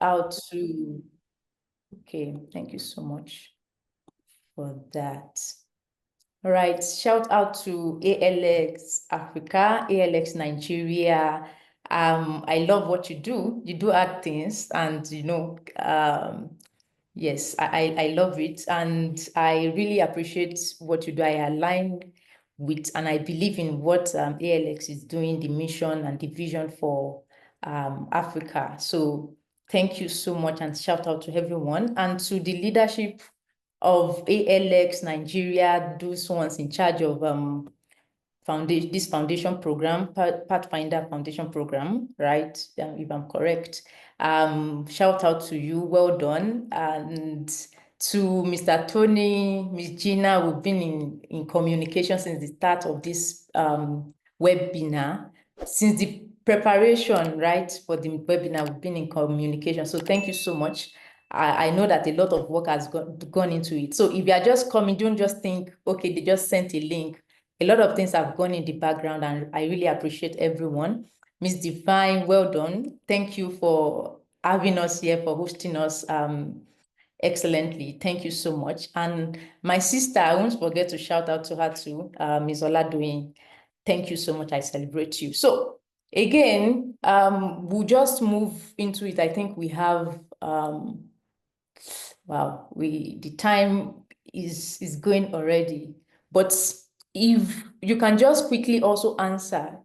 out to, okay, thank you so much for that. All right, shout out to ALX Africa, ALX Nigeria. I love what you do. You do hard things, and yes, I love it, and I really appreciate what you do. I align with, and I believe in what ALX is doing, the mission and the vision for Africa. So thank you so much, and shout out to everyone and to the leadership of ALX Nigeria, those ones in charge of this foundation program, Pathfinder Foundation Program, right? If I'm correct. Shout out to you, well done. And to Mr. Tony, Ms. Gina, we've been in communication since the start of this webinar. Since the preparation, right, for the webinar, we've been in communication. So thank you so much. I know that a lot of work has gone into it. So if you are just coming, don't just think, okay, they just sent a link. A lot of things have gone in the background, and I really appreciate everyone. Ms. Divine, well done. Thank you for having us here, for hosting us excellently. Thank you so much. And my sister, I won't forget to shout out to her too, Ms. Oladoyin. Thank you so much. I celebrate you. So again, we'll just move into it. I think we have wow, the time is going already. But if you can just quickly also answer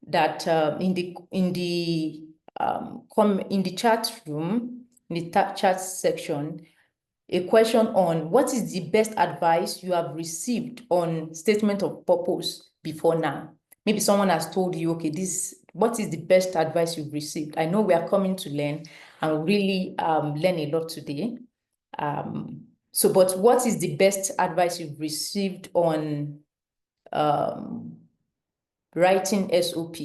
that in the chat room, in the chat section, a question on what is the best advice you have received on statement of purpose before now. Maybe someone has told you, okay, what is the best advice you've received? I know we are coming to learn and really learn a lot today. But what is the best advice you've received on writing SOP?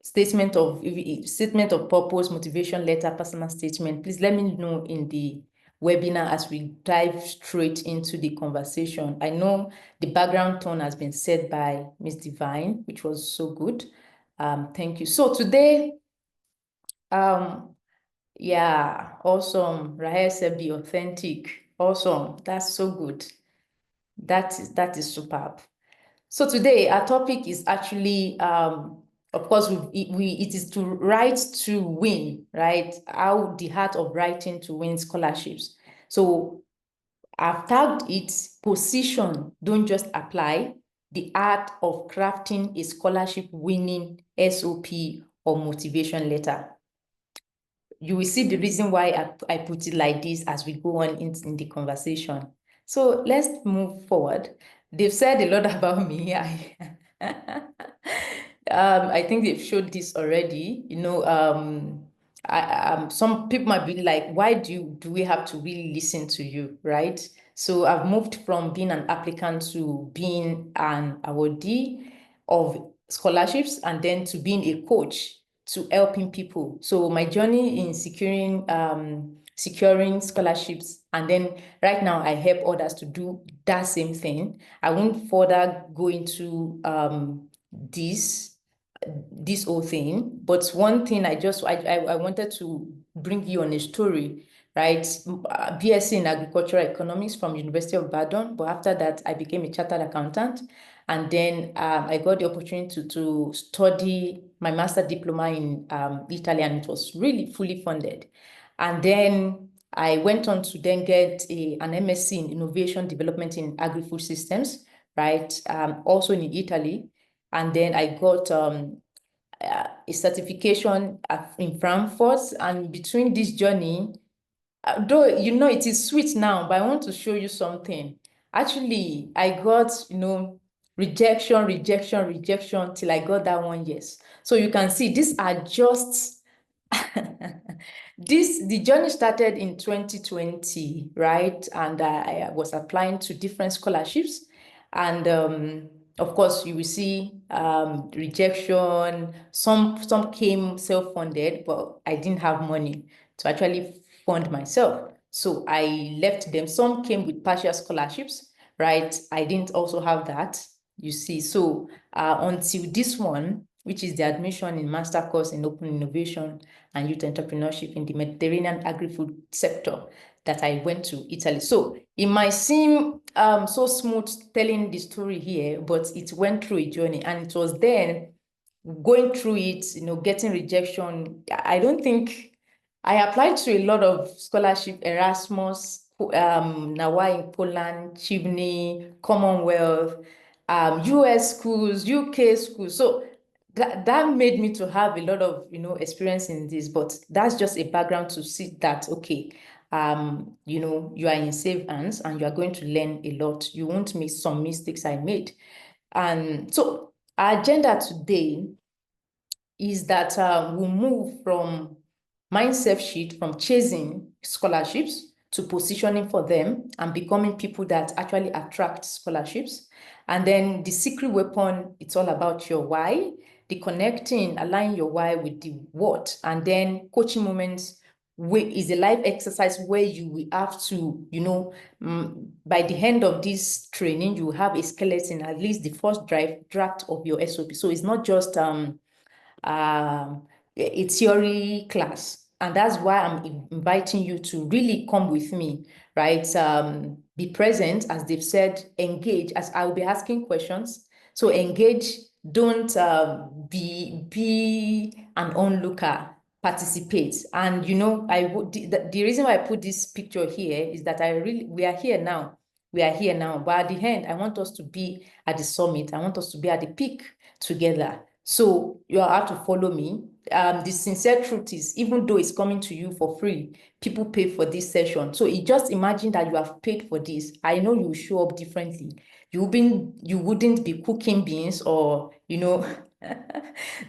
Statement of purpose, motivation letter, personal statement. Please let me know in the webinar as we dive straight into the conversation. I know the background tone has been set by Ms. Divine, which was so good. Thank you. So today, yeah, awesome. Rahel said be authentic. Awesome. That's so good. That is superb. So today our topic is actually, of course, it is to write to win, right? How the art of writing to win scholarships. So I've tagged it position, don't just apply, the art of crafting a scholarship winning SOP or motivation letter. You will see the reason why I put it like this as we go on in the conversation. So let's move forward. They've said a lot about me. I think they've showed this already. Some people might be like, why do we have to really listen to you, right? So I've moved from being an applicant to being an awardee of scholarships, and then to being a coach to helping people. So my journey in securing scholarships, and then right now I help others to do that same thing. I won't further go into this whole thing, but one thing I wanted to bring you on a story, right? BSc in agricultural economics from University of Ibadan, but after that I became a chartered accountant. And then I got the opportunity to study my master diploma in Italy, and it was really fully funded. And then I went on to then get an MSc in Innovation Development in Agri-Food Systems, right? Also in Italy. And then I got a certification in Frankfurt. And between this journey, though it is sweet now, but I want to show you something. Actually, I got, rejection till I got that one yes. So you can see these are just the journey started in 2020, right? And I was applying to different scholarships, and of course you will see rejection. Some came self-funded, but I didn't have money to actually fund myself, so I left them. Some came with partial scholarships, right? I didn't also have that, you see. So until this one, which is the admission in master course in open innovation and youth entrepreneurship in the Mediterranean agri-food sector that I went to Italy. So it might seem so smooth telling the story here, but it went through a journey, and it was then going through it, getting rejection. I don't think I applied to a lot of scholarship, Erasmus, Nawa in Poland, Chibney, Commonwealth, US schools, UK schools. So that made me to have a lot of, experience in this, but that's just a background to see that, okay, you are in safe hands and you are going to learn a lot. You won't make some mistakes I made. And so our agenda today is that we move from mindset shift, from chasing scholarships to positioning for them and becoming people that actually attract scholarships. And then the secret weapon, it's all about your why, the connecting, align your why with the what, and then coaching moments is a life exercise where you will have to, by the end of this training, you have a skeleton, at least the first draft of your SOP. So it's not just a theory class. And that's why I'm inviting you to really come with me, right? Be present, as they've said, engage, as I'll be asking questions. So engage, don't be an onlooker, participate. And the reason why I put this picture here is that we are here now. We are here now. But at the end, I want us to be at the summit. I want us to be at the peak together. So you have to follow me. The sincere truth is, even though it's coming to you for free, people pay for this session. So just imagine that you have paid for this. I know you show up differently. You wouldn't be cooking beans or,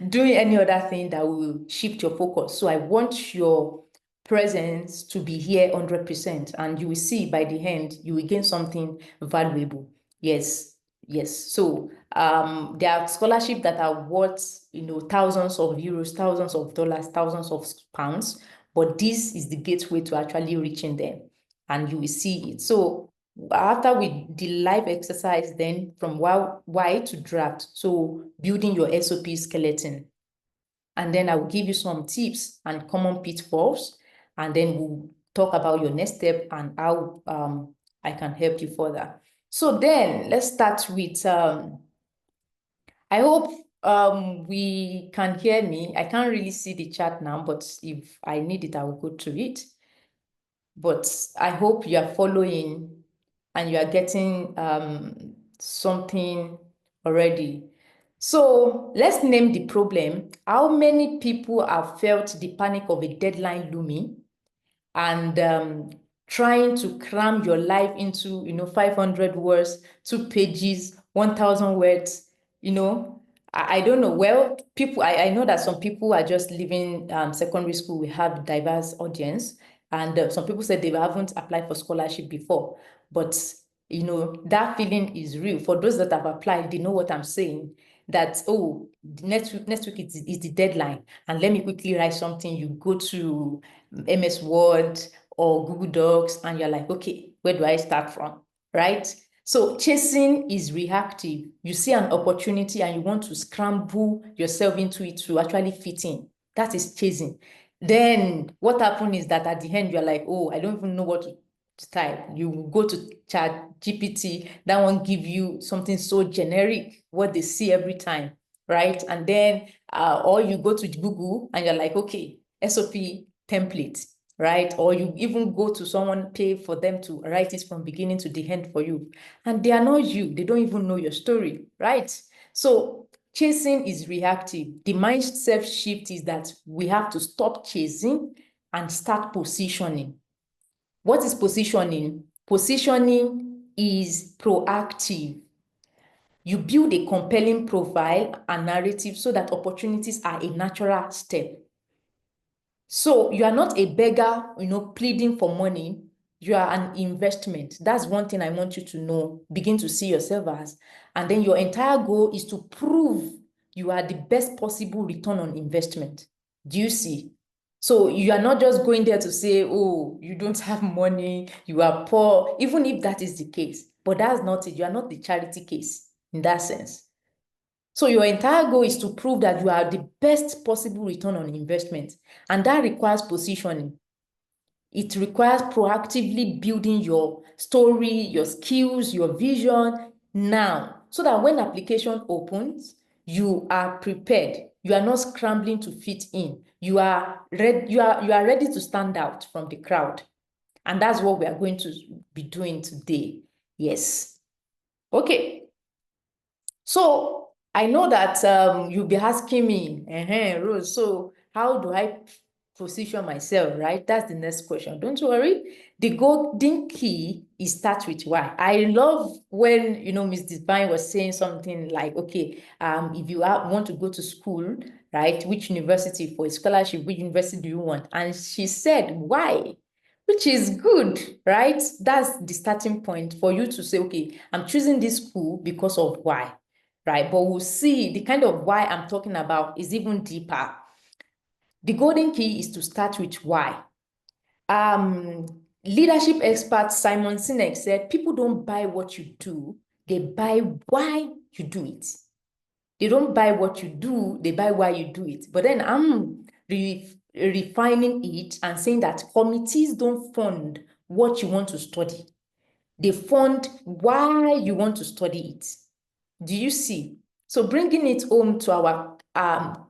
doing any other thing that will shift your focus. So I want your presence to be here 100%. And you will see by the end, you will gain something valuable. Yes. Yes. So there are scholarships that are worth, thousands of euros, thousands of dollars, thousands of pounds, but this is the gateway to actually reaching them, and you will see it. So after the live exercise, then from why to draft, so building your SOP skeleton, and then I will give you some tips and common pitfalls, and then we'll talk about your next step and how I can help you further. So then let's start with, I hope we can hear me. I can't really see the chat now, but if I need it, I will go to it. But I hope you are following and you are getting something already. So let's name the problem. How many people have felt the panic of a deadline looming and trying to cram your life into, 500 words, 2 pages, 1,000 words, I don't know. Well, I know that some people are just leaving secondary school. We have diverse audience. And some people said they haven't applied for scholarship before. But, that feeling is real. For those that have applied, they know what I'm saying. That, oh, next week is the deadline. And let me quickly write something. You go to MS Word or Google Docs, and you're like, okay, where do I start from, right? So chasing is reactive. You see an opportunity and you want to scramble yourself into it to actually fit in. That is chasing. Then what happens is that at the end, you're like, oh, I don't even know what to type. You go to Chat GPT, that one give you something so generic, what they see every time, right? And then, or you go to Google and you're like, okay, SOP template, right? Or you even go to someone, pay for them to write it from beginning to the end for you. And they are not you. They don't even know your story, right? So chasing is reactive. The mindset shift is that we have to stop chasing and start positioning. What is positioning? Positioning is proactive. You build a compelling profile and narrative so that opportunities are a natural step. So you are not a beggar, pleading for money. You are an investment. That's one thing I want you to know, begin to see yourself as. And then your entire goal is to prove you are the best possible return on investment. Do you see? So you are not just going there to say, oh, you don't have money, you are poor, even if that is the case. But that's not it. You are not the charity case in that sense. So your entire goal is to prove that you are the best possible return on investment. And that requires positioning. It requires proactively building your story, your skills, your vision now, so that when application opens, you are prepared. You are not scrambling to fit in. You are ready to stand out from the crowd. And that's what we are going to be doing today. Yes. Okay. So I know that you'll be asking me, Rose, so how do I position myself, right? That's the next question. Don't worry. The golden key is start with why. I love when, Miss Divine was saying something like, okay, if you want to go to school, right, which university for a scholarship, which university do you want? And she said, why? Which is good, right? That's the starting point for you to say, okay, I'm choosing this school because of why, right? But we'll see the kind of why I'm talking about is even deeper. The golden key is to start with why. Leadership expert Simon Sinek said, people don't buy what you do, they buy why you do it. They don't buy what you do, they buy why you do it. But then I'm refining it and saying that committees don't fund what you want to study. They fund why you want to study it. Do you see? So bringing it home to our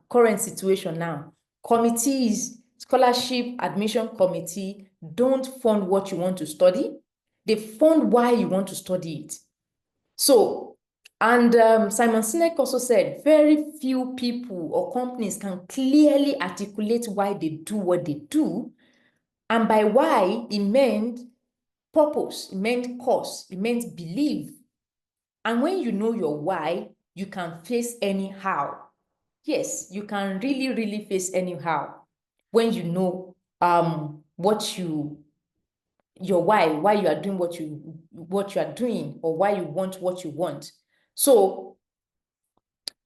current situation now, committees, scholarship admission committee don't fund what you want to study. They fund why you want to study it. So, and Simon Sinek also said, very few people or companies can clearly articulate why they do what they do. And by why, it meant purpose, it meant cause, it meant belief. And when you know your why, you can face anyhow. Yes, you can really, really face anyhow when you know your why you are doing what you are doing, or why you want what you want. So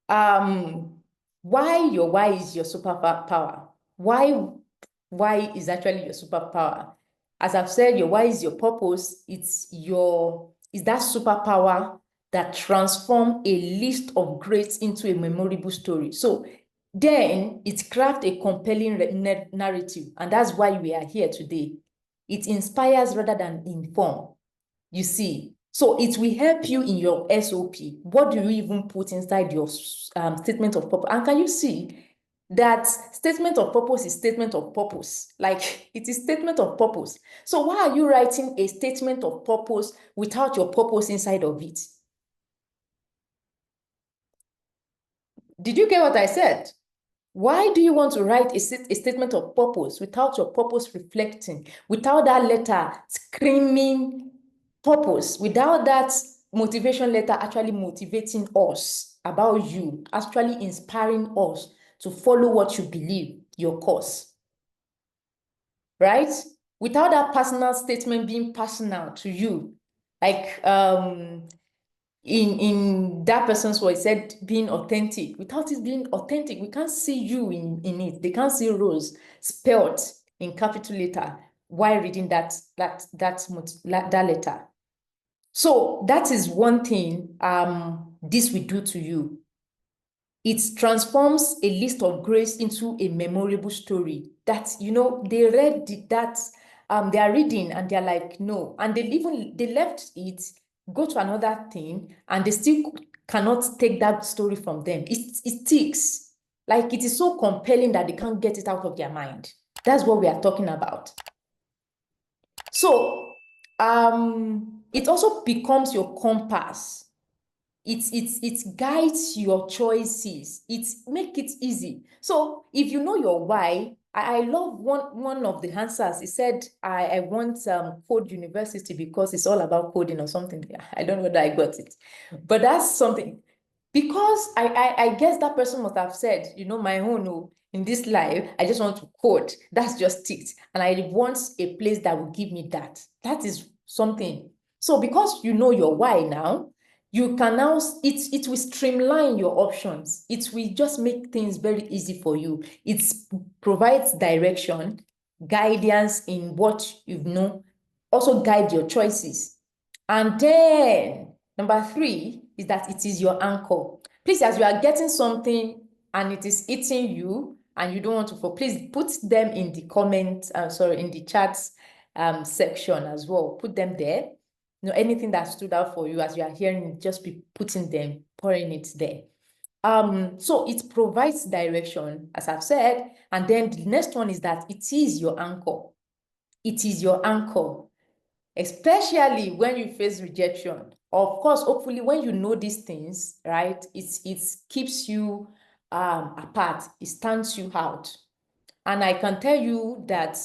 why your why is your superpower. Why is actually your superpower. As I've said, your why is your purpose. Is that superpower that transforms a list of greats into a memorable story. So then it crafts a compelling narrative, and that's why we are here today. It inspires rather than inform. You see, so it will help you in your SOP. What do you even put inside your statement of purpose? And can you see that statement of purpose is statement of purpose? Like, it is statement of purpose. So why are you writing a statement of purpose without your purpose inside of it? Did you get what I said? Why do you want to write a statement of purpose without your purpose reflecting, without that letter screaming purpose, without that motivation letter actually motivating us about you, actually inspiring us to follow what you believe, your cause, right? Without that personal statement being personal to you, like in that person's voice said being authentic. Without it being authentic, we can't see you in it. They can't see Rose spelled in capital letter while reading that letter. So that is one thing this will do to you. It transforms a list of grace into a memorable story that, they read that, they are reading and they're like, no. And they left it, go to another thing, and they still cannot take that story from them. It sticks. Like, it is so compelling that they can't get it out of their mind. That's what we are talking about. So it also becomes your compass. It guides your choices. It make it easy. So if you know your why, I love one of the answers. He said, I want code university because it's all about coding or something. I don't know whether I got it, but that's something. Because I guess that person must have said, my own, in this life, I just want to code. That's just it. And I want a place that will give me that. That is something. So because you know your why now, you can now, it will streamline your options. It will just make things very easy for you. It provides direction, guidance in what you know, also guide your choices. And then number 3 is that it is your anchor. Please, as you are getting something and it is eating you and you don't want to please put them in the comment, in the chats section as well. Put them there. Anything that stood out for you as you are hearing, just be putting them, pouring it there. So it provides direction, as I've said, and then the next one is that it is your anchor. It is your anchor, especially when you face rejection. Of course, hopefully, when you know these things, right, it keeps you apart. It stands you out. And I can tell you that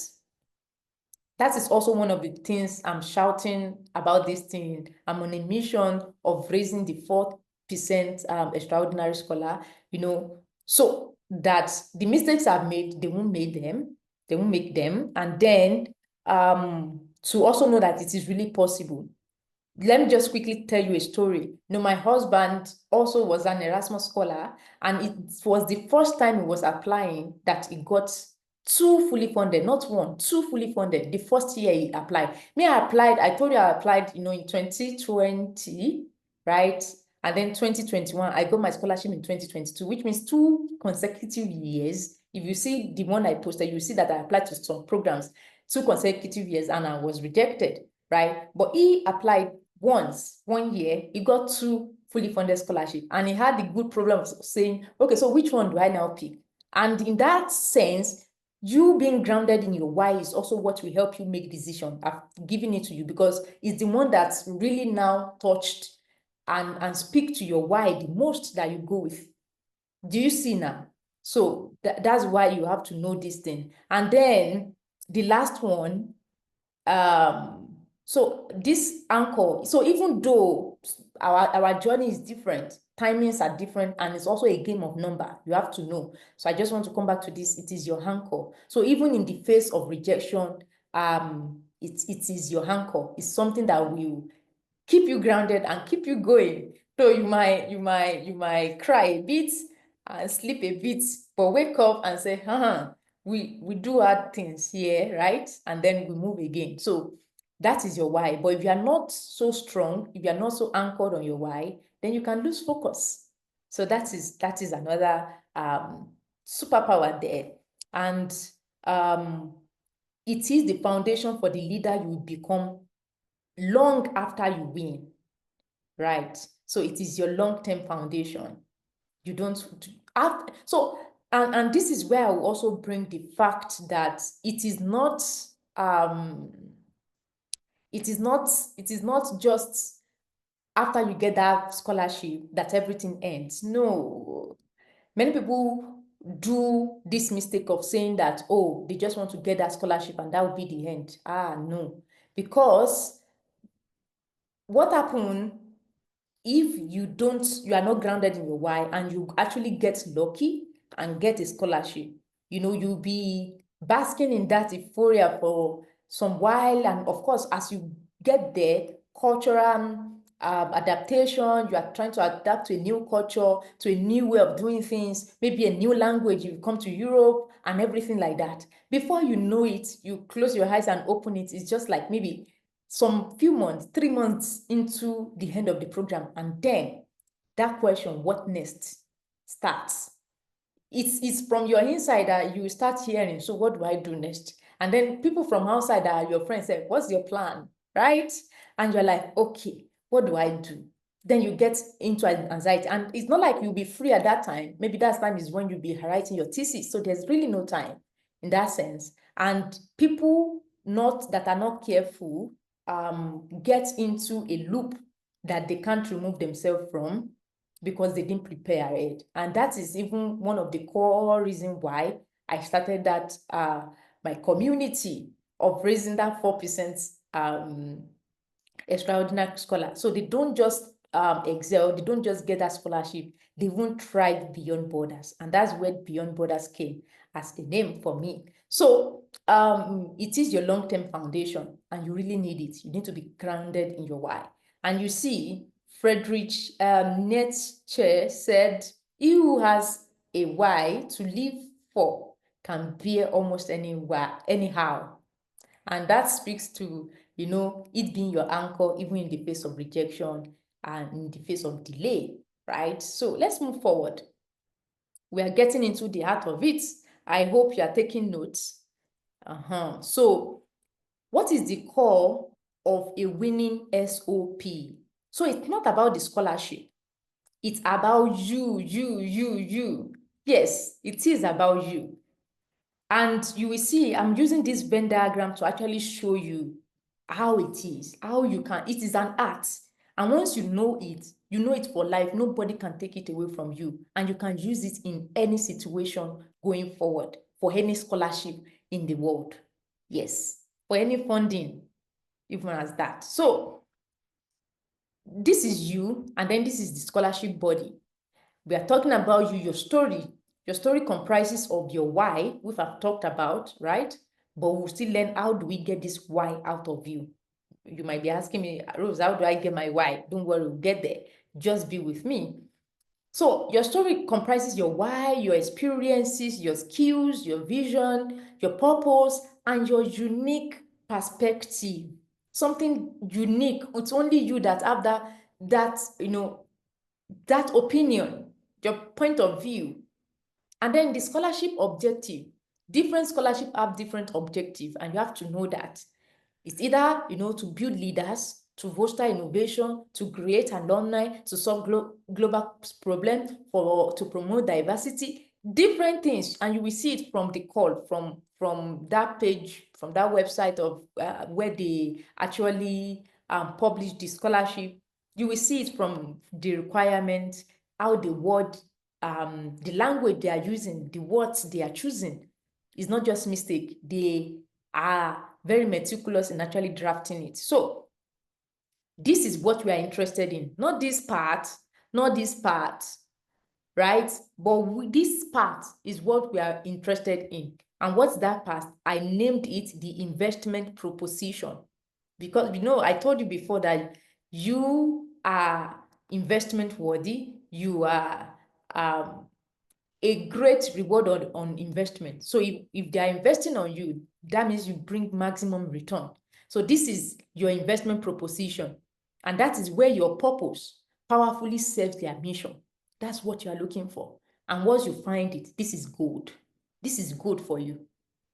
that is also one of the things I'm shouting about this thing. I'm on a mission of raising the 4% extraordinary scholar, so that the mistakes I've made, they won't make them. They won't make them. And then to also know that it is really possible. Let me just quickly tell you a story. My husband also was an Erasmus scholar, and it was the first time he was applying that he got two fully funded, not one, two fully funded. The first year he applied. I told you I applied, in 2020, right? And then 2021, I got my scholarship in 2022, which means 2 consecutive years. If you see the one I posted, you see that I applied to some programs 2 consecutive years and I was rejected, right? But he applied once, 1 year, he got two fully funded scholarship, and he had the good problem of saying, okay, so which one do I now pick? And in that sense, you being grounded in your why is also what will help you make decision. I've given it to you because it's the one that's really now touched and speak to your why the most that you go with. Do you see now? So that's why you have to know this thing. And then the last one, so this anchor, so even though our journey is different, timings are different, and it's also a game of number, you have to know. So I just want to come back to this. It is your anchor. So even in the face of rejection, it is your anchor. It's something that will keep you grounded and keep you going. So you might cry a bit and sleep a bit, but wake up and say, we do hard things here, right? And then we move again. So that is your why. But if you are not so strong, if you are not so anchored on your why, then you can lose focus. So that is another superpower there. And it is the foundation for the leader you will become long after you win, right? So it is your long-term foundation. You don't have, so, and this is where I will also bring the fact that it is not just after you get that scholarship that everything ends. No. Many people do this mistake of saying that, oh, they just want to get that scholarship and that will be the end. No. Because what happened if you are not grounded in your why and you actually get lucky and get a scholarship, you'll be basking in that euphoria for some while. And of course, as you get there, cultural adaptation, you are trying to adapt to a new culture, to a new way of doing things, maybe a new language, you come to Europe and everything like that. Before you know it, you close your eyes and open it. It's just like maybe some few months, 3 months into the end of the program, and then that question, what next, starts. It's from your inside that you start hearing, so what do I do next? And then people from outside that are your friends say, what's your plan, right? And you're like, okay, what do I do? Then you get into anxiety, and it's not like you'll be free at that time. Maybe that time is when you'll be writing your thesis, so there's really no time in that sense. And people that are not careful get into a loop that they can't remove themselves from because they didn't prepare ahead. And that is even one of the core reasons why I started that my community of raising that 4% extraordinary scholar. So they don't just excel, they don't just get that scholarship, they won't thrive beyond borders. And that's where Beyond Borders came as a name for me. So it is your long-term foundation and you really need it. You need to be grounded in your why. And you see, Friedrich Nietzsche said, he who has a why to live for can bear almost anyhow. And that speaks to, it being your anchor, even in the face of rejection and in the face of delay. right? So let's move forward. We are getting into the heart of it. I hope you are taking notes. So what is the core of a winning SOP? So it's not about the scholarship. It's about you. Yes, it is about you. And you will see, I'm using this Venn diagram to actually show you how it is, how you can, it is an art. And once you know it for life. Nobody can take it away from you. And you can use it in any situation going forward for any scholarship in the world. Yes, for any funding, even as that. So this is you, and then this is the scholarship body. We are talking about you, your story. Your story comprises of your why, which I've talked about, right? But we'll still learn, how do we get this why out of you? You might be asking me, Rose, how do I get my why? Don't worry, we'll get there. Just be with me. So your story comprises your why, your experiences, your skills, your vision, your purpose, and your unique perspective. Something unique. It's only you that have that opinion, your point of view. And then the scholarship objective. Different scholarship have different objectives, and you have to know that. It's either, to build leaders, to foster innovation, to create alumni, to solve global problems, to promote diversity, different things. And you will see it from the call, from that page, from that website of where they actually publish the scholarship. You will see it from the requirements, how the word, the language they are using, the words they are choosing. It's not just mistake. They are very meticulous in actually drafting it. So this is what we are interested in, not this part, right? But this part is what we are interested in. And what's that part? I named it the investment proposition, because I told you before that you are investment worthy. You are a great reward on investment. So if they are investing on you, that means you bring maximum return. So this is your investment proposition. And that is where your purpose powerfully serves their mission. That's what you are looking for. And once you find it, this is gold. This is good for you.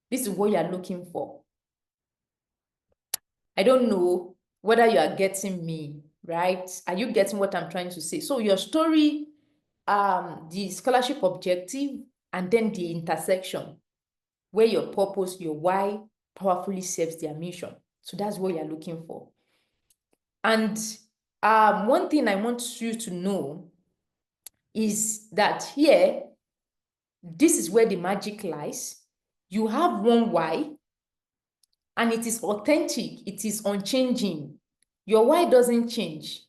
This is what you are looking for. I don't know whether you are getting me, right? Are you getting what I'm trying to say? So your story, the scholarship objective, and then the intersection where your purpose, your why powerfully serves their mission. So that's what you're looking for. And one thing I want you to know is that here, this is where the magic lies. You have one why, and it is authentic, it is unchanging. Your why doesn't change.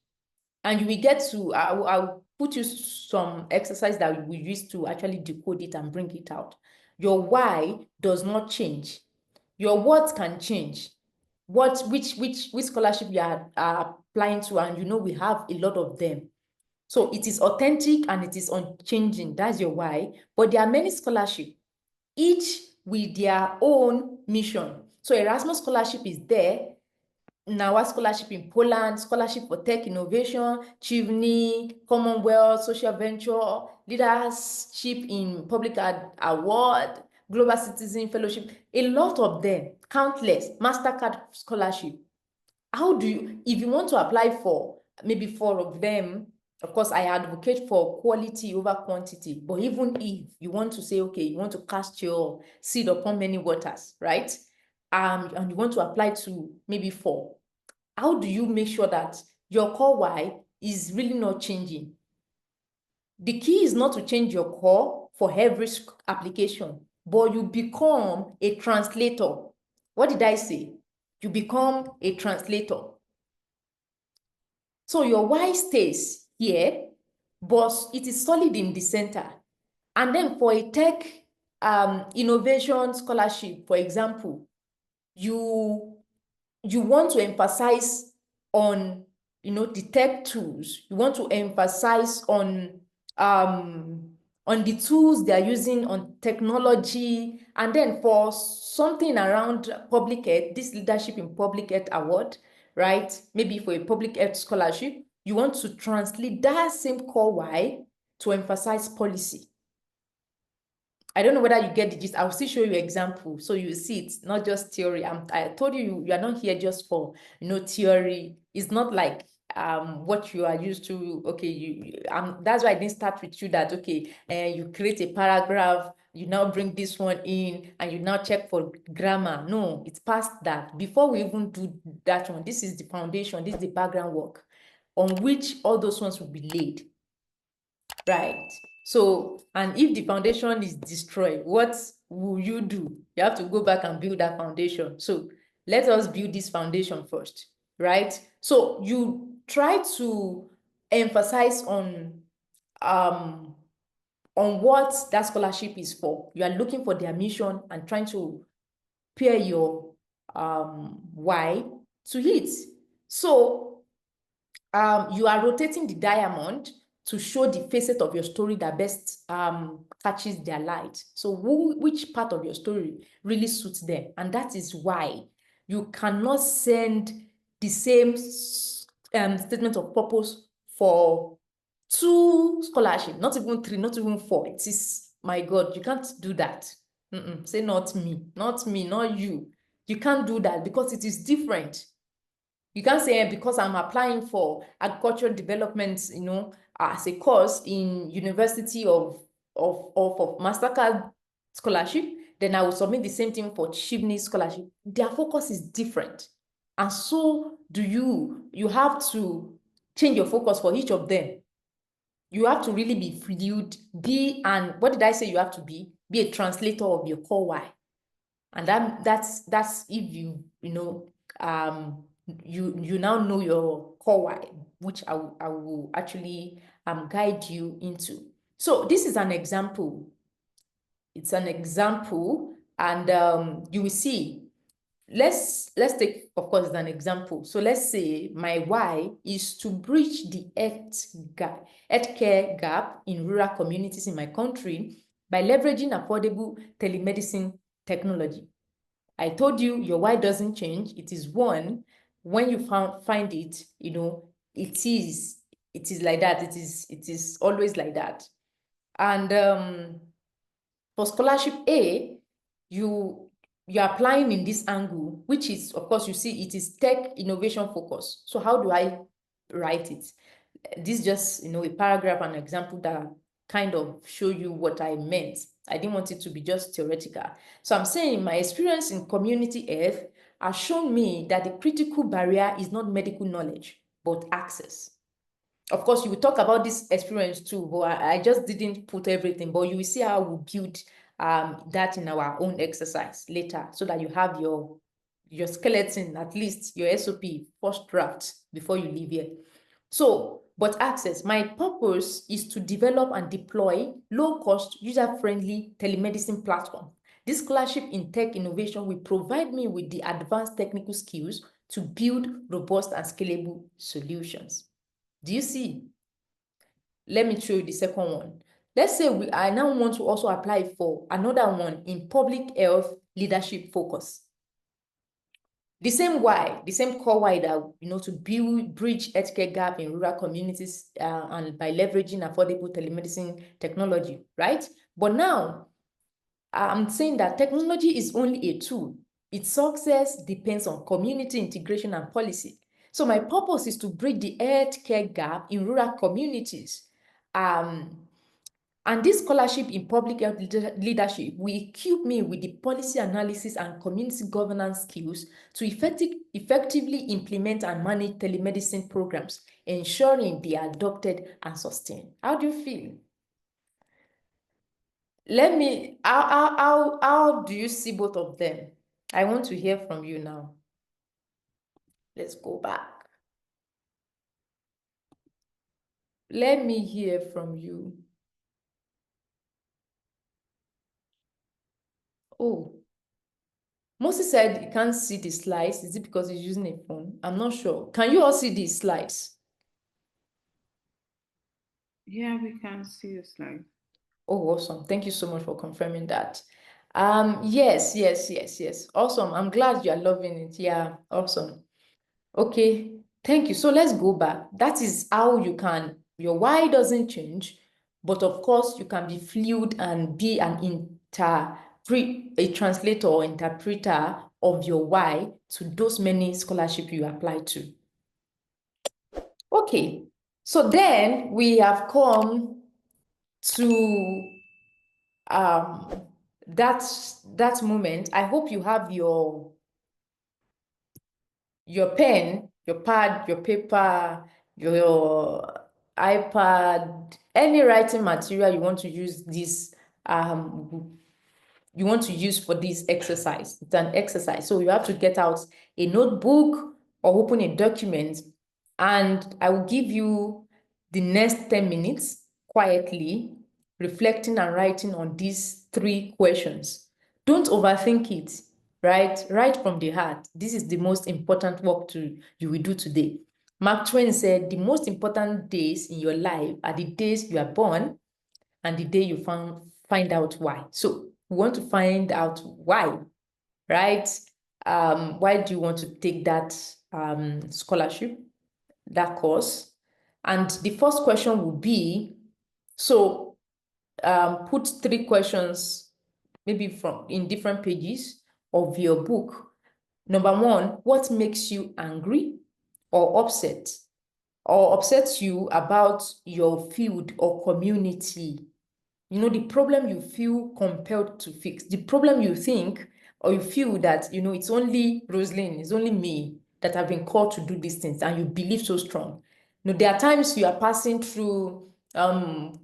And you will get to, I'll put you some exercise that we use to actually decode it and bring it out. Your why does not change. Your words can change. Which scholarship you are applying to, and we have a lot of them. So it is authentic and it is unchanging. That's your why. But there are many scholarships, each with their own mission. So Erasmus scholarship is there. Now, scholarship in Poland, scholarship for tech innovation, Chivni, Commonwealth, social venture, leadership in public award, global citizen fellowship, a lot of them, countless, MasterCard scholarship. How do you, if you want to apply for maybe 4 of them, of course, I advocate for quality over quantity. But even if you want to say, okay, you want to cast your seed upon many waters, right? And you want to apply to maybe 4. How do you make sure that your core why is really not changing? The key is not to change your core for every application, but you become a translator. What did I say? You become a translator. So your why stays here, but it is solid in the center. And then for a tech innovation scholarship, for example, you want to emphasize on the tech tools. You want to emphasize on the tools they are using, on technology. And then for something around public health, this leadership in public health award, right? Maybe for a public health scholarship, you want to translate that same core why to emphasize policy. I don't know whether you get the gist. I'll still show you example so you see it's not just theory. I told you you are not here just for theory. It's not like what you are used to. Okay, that's why I didn't start with you that okay, you create a paragraph, you now bring this one in, and you now check for grammar. No, it's past that. Before we even do that one, this is the foundation, this is the background work on which all those ones will be laid. Right. So, and if the foundation is destroyed, what will you do? You have to go back and build that foundation. So let us build this foundation first, right? So you try to emphasize what that scholarship is for. You are looking for their mission and trying to pair your why to it. So you are rotating the diamond to show the facet of your story that best catches their light. So which part of your story really suits them? And that is why you cannot send the same statement of purpose for 2 scholarships, not even 3, not even 4. It is, my God, you can't do that. Say not me, not you. You can't do that because it is different. You can't say because I'm applying for agricultural development, as a course in University of Mastercard scholarship, then I will submit the same thing for Chibney scholarship. Their focus is different. And so do you. You have to change your focus for each of them. You have to really be fluid, and what did I say you have to be? Be a translator of your core why. And that's if you now know your core why, which I will actually guide you into. So this is an example. It's an example, and you will see. Let's take, of course, an example. So let's say my why is to bridge the healthcare gap in rural communities in my country by leveraging affordable telemedicine technology. I told you your why doesn't change. It is one. When you find it, it is like that. It is always like that. And for scholarship A, you're applying in this angle, which is, of course, you see it is tech innovation focus. So how do I write it? This is just a paragraph, an example that kind of show you what I meant. I didn't want it to be just theoretical. So I'm saying my experience in community health has shown me that the critical barrier is not medical knowledge, but access. Of course, you will talk about this experience too, but I just didn't put everything, but you will see how we build that in our own exercise later, so that you have your skeleton, at least your SOP, first draft, before you leave here. So, but access, my purpose is to develop and deploy low-cost, user-friendly telemedicine platform. This scholarship in tech innovation will provide me with the advanced technical skills to build robust and scalable solutions. Do you see? Let me show you the second one. Let's say I now want to also apply for another one in public health leadership focus. The same why, the same core why that, to bridge healthcare gap in rural communities and by leveraging affordable telemedicine technology, right? But now, I'm saying that technology is only a tool. Its success depends on community integration and policy. So my purpose is to bridge the healthcare gap in rural communities. And this scholarship in public health leadership will equip me with the policy analysis and community governance skills to effectively implement and manage telemedicine programs, ensuring they are adopted and sustained. How do you feel? How do you see both of them? I want to hear from you now. Let's go back. Let me hear from you. Oh, Moses said you can't see the slides. Is it because he's using a phone? I'm not sure. Can you all see these slides? Yeah, we can see the slide. Oh, awesome. Thank you so much for confirming that. Yes. Awesome. I'm glad you are loving it. Yeah, awesome. Okay. Thank you. So let's go back. That is how you can, your why doesn't change, but of course you can be fluid and be a translator or interpreter of your why to those many scholarship you apply to. Okay, so then we have come to that moment. I hope you have your pen, your pad, your paper, your iPad, any writing material you want to use you want to use for this exercise. It's an exercise. So you have to get out a notebook or open a document, and I will give you the next 10 minutes quietly reflecting and writing on these 3 questions. Don't overthink it, right? Write from the heart. This is the most important work you will do today. Mark Twain said, the most important days in your life are the days you are born and the day you find out why. So we want to find out why, right? Why do you want to take that scholarship, that course? And the first question will be, so put 3 questions, maybe in different pages of your book. Number 1, what makes you angry or upset? Or upsets you about your field or community? You know, the problem you feel compelled to fix, the problem you think or you feel that, you know, it's only Rosalind, it's only me that have been called to do these things, and you believe so strong. You know, there are times you are passing through,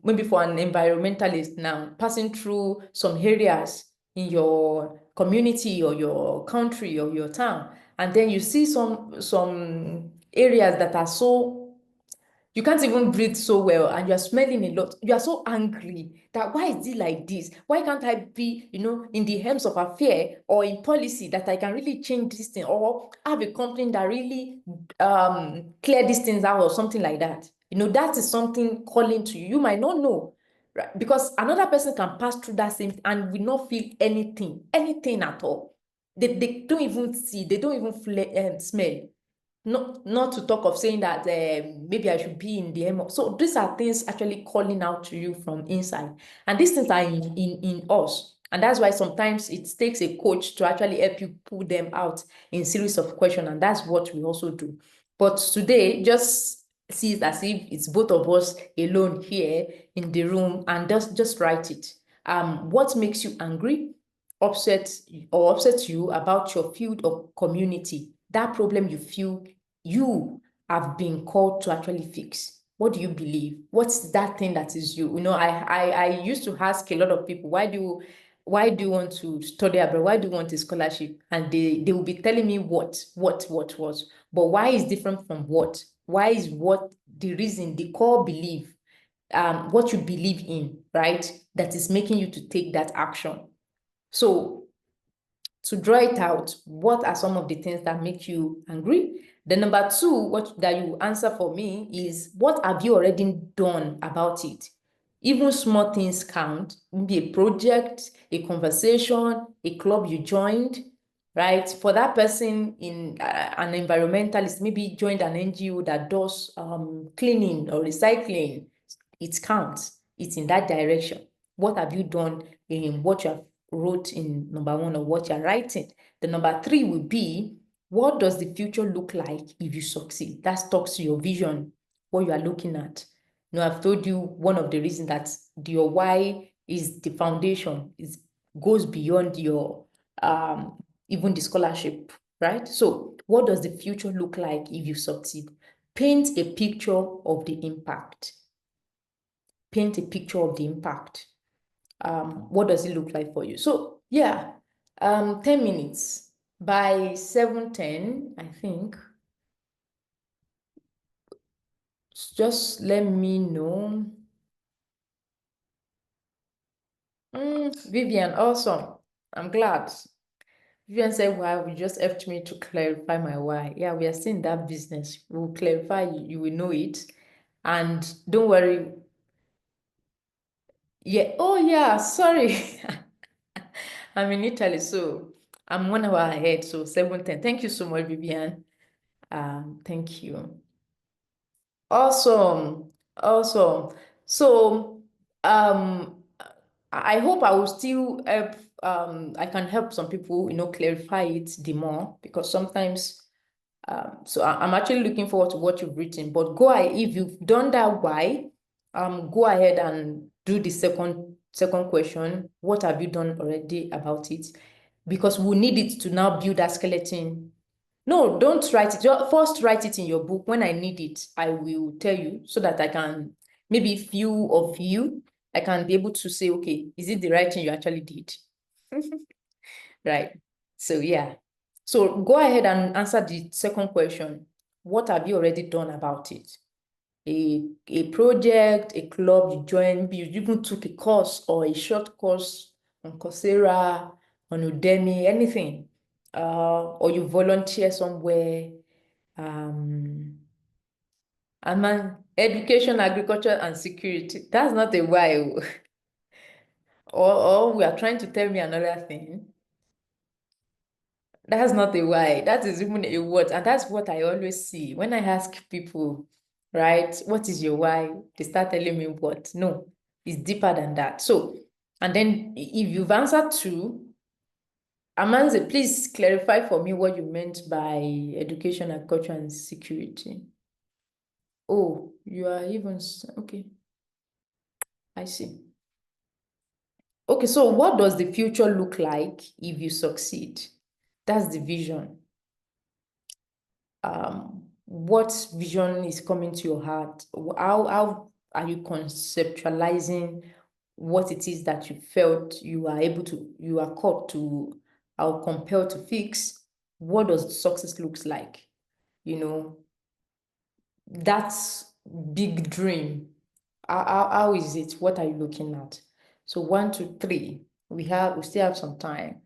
maybe for an environmentalist now, passing through some areas in your community or your country or your town, and then you see some areas that are so, you can't even breathe so well, and you're smelling a lot. You are so angry that why is it like this? Why can't I be, you know, in the helms of affair or in policy that I can really change this thing or have a company that really clear these things out or something like that? You know, that is something calling to you. You might not know, right? Because another person can pass through that same and will not feel anything at all. They don't even see, they don't even smell. Not to talk of saying that maybe I should be in the MO. So these are things actually calling out to you from inside. And these things are in us. And that's why sometimes it takes a coach to actually help you pull them out in series of questions. And that's what we also do. But today, just see it as if it's both of us alone here in the room, and just write it. What makes you angry, upset you about your field or community? That problem you feel you have been called to actually fix. What do you believe? What's that thing that is you? You know, I used to ask a lot of people, why do you want to study abroad? Why do you want a scholarship? And they will be telling me what. But why is different from what? Why is what the reason, the core belief, what you believe in, right? That is making you to take that action. So to draw it out, what are some of the things that make you angry? The number 2, what that you answer for me is, what have you already done about it? Even small things count. Maybe a project, a conversation, a club you joined, right? For that person in an environmentalist, maybe joined an NGO that does cleaning or recycling, it counts. It's in that direction. What have you done in what you have wrote in number 1 or what you're writing? The number 3 will be, what does the future look like if you succeed? That talks to your vision, what you are looking at. You know, I've told you one of the reasons that your why is the foundation, goes beyond your even the scholarship, right? So what does the future look like if you succeed? Paint a picture of the impact. Paint a picture of the impact. What does it look like for you? So yeah, 10 minutes. By 7:10, I think, just let me know. Vivian, awesome. I'm glad. Vivian said, why? You just helped me to clarify my why. Yeah, we are still in that business. We'll clarify, you will know it. And don't worry. Yeah, oh yeah, sorry. I'm in Italy, so I'm 1 hour ahead, so 7:10. Thank you so much, Vivian. Thank you. Awesome. Awesome. So, I hope I will still help, I can help some people, clarify it the more because sometimes, so I'm actually looking forward to what you've written, but if you've done that, why, go ahead and do the second question. What have you done already about it? Because we need it to now build that skeleton. No, don't write it. First write it in your book. When I need it, I will tell you so that I can, maybe few of you, I can be able to say, okay, is it the right thing you actually did? Right. So yeah. So go ahead and answer the second question. What have you already done about it? A project, a club you joined, maybe you even took a course or a short course on Coursera, on Udemy, anything. Or you volunteer somewhere. And man, education, agriculture, and security. That's not a why. Or we are trying to tell me another thing. That's not a why. That is even a word. And that's what I always see when I ask people, right? What is your why? They start telling me what? No, it's deeper than that. So, and then if you've answered two, Amanze, please clarify for me what you meant by education, agriculture, and security. Oh, you are even, okay, I see. Okay, so what does the future look like if you succeed? That's the vision. What vision is coming to your heart? How are you conceptualizing what it is that you felt you are called to, or compelled to fix? What does success looks like? You know, that's big dream. How is it? What are you looking at? So 1, 2, 3. We still have some time.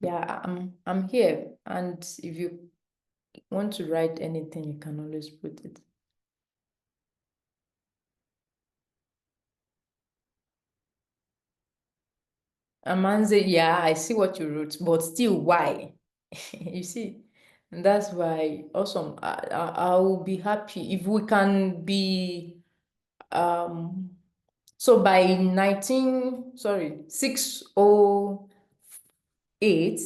Yeah, I'm here. And if you want to write anything, you can always put it. Amanze, yeah, I see what you wrote, but still, why? You see, and that's why, awesome. I will be happy if we can be, so by 608,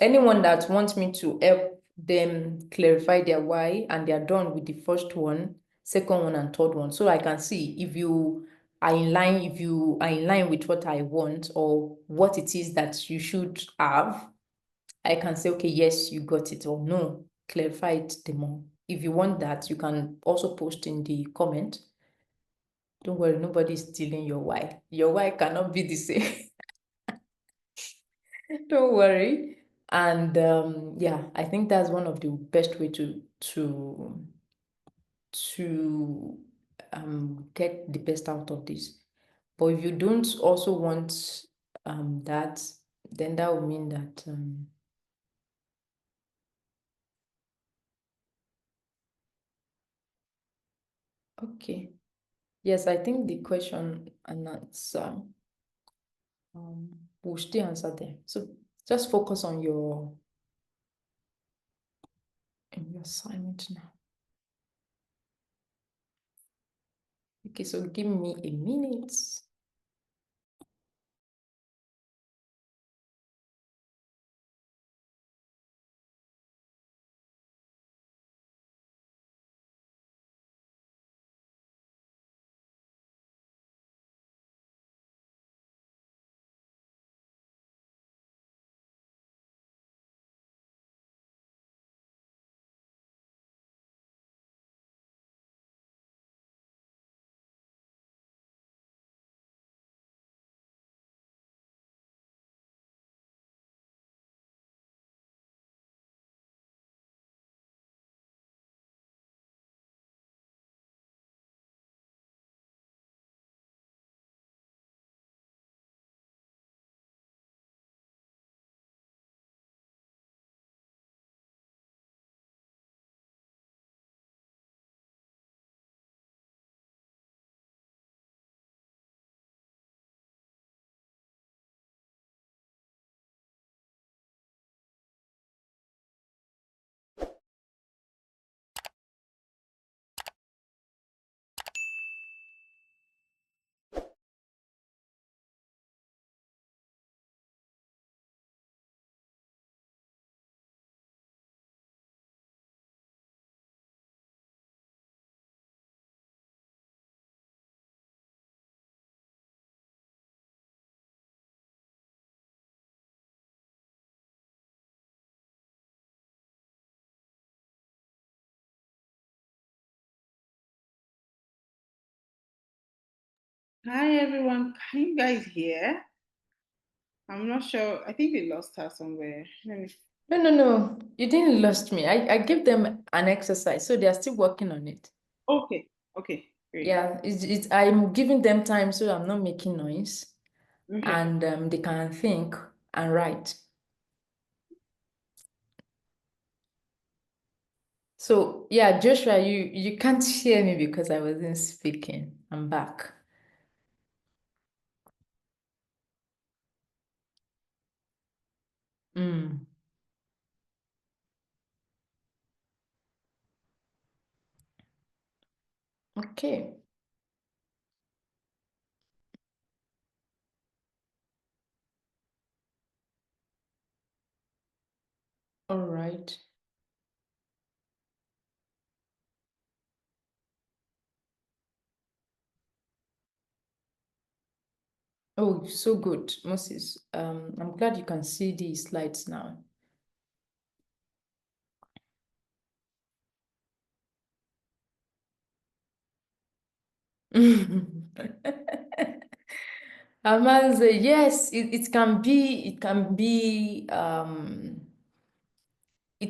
anyone that wants me to help them clarify their why and they are done with the first one, second one, and third one, so I can see if you are in line, with what I want or what it is that you should have. I can say, okay, yes, you got it, or no, clarify it the more. If you want that, you can also post in the comment. Don't worry, nobody's stealing your why. Your why cannot be the same. Don't worry. And yeah, I think that's one of the best way to get the best out of this. But if you don't also want that, then that would mean that okay. Yes, I think the question and answer we'll still answer them. So just focus on your assignment now. Okay, so give me a minute. Hi everyone, can you guys hear? I'm not sure. I think we lost her somewhere. Let me. No, no, no. You didn't lost me. I gave them an exercise, so they are still working on it. Okay, okay, great. Yeah, I'm giving them time so I'm not making noise Okay. and they can think and write. So yeah, Joshua, you can't hear me because I wasn't speaking. I'm back. Mm, okay. All right. Oh, so good, Moses. I'm glad you can see the slides now. Amanze, yes, it's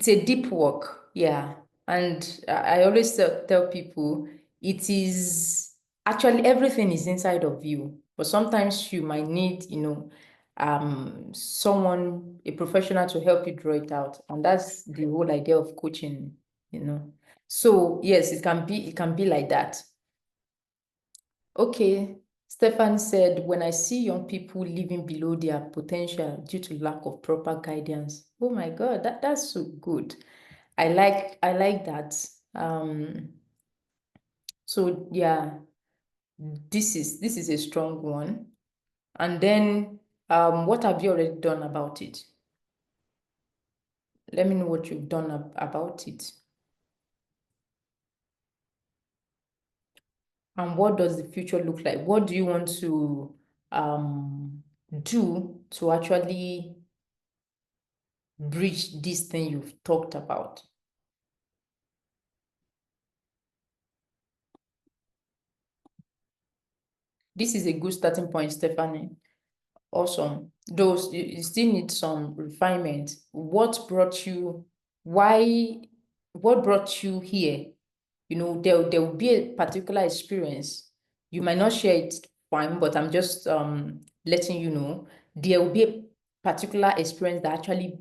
a deep work, yeah. And I always tell people it is actually everything is inside of you. But sometimes you might need, someone, a professional to help you draw it out. And that's the whole idea of coaching, you know. So yes, it can be like that. Okay. Stefan said, when I see young people living below their potential due to lack of proper guidance. Oh my God, that's so good. I like that. So yeah, this is a strong one. And then what have you already done about it? Let me know what you've done about it. And what does the future look like? What do you want to do to actually bridge this thing you've talked about? This is a good starting point, Stephanie. Awesome. Those you still need some refinement. Why, what brought you here? There will be a particular experience. You might not share it fine, but I'm just letting you know there will be a particular experience that actually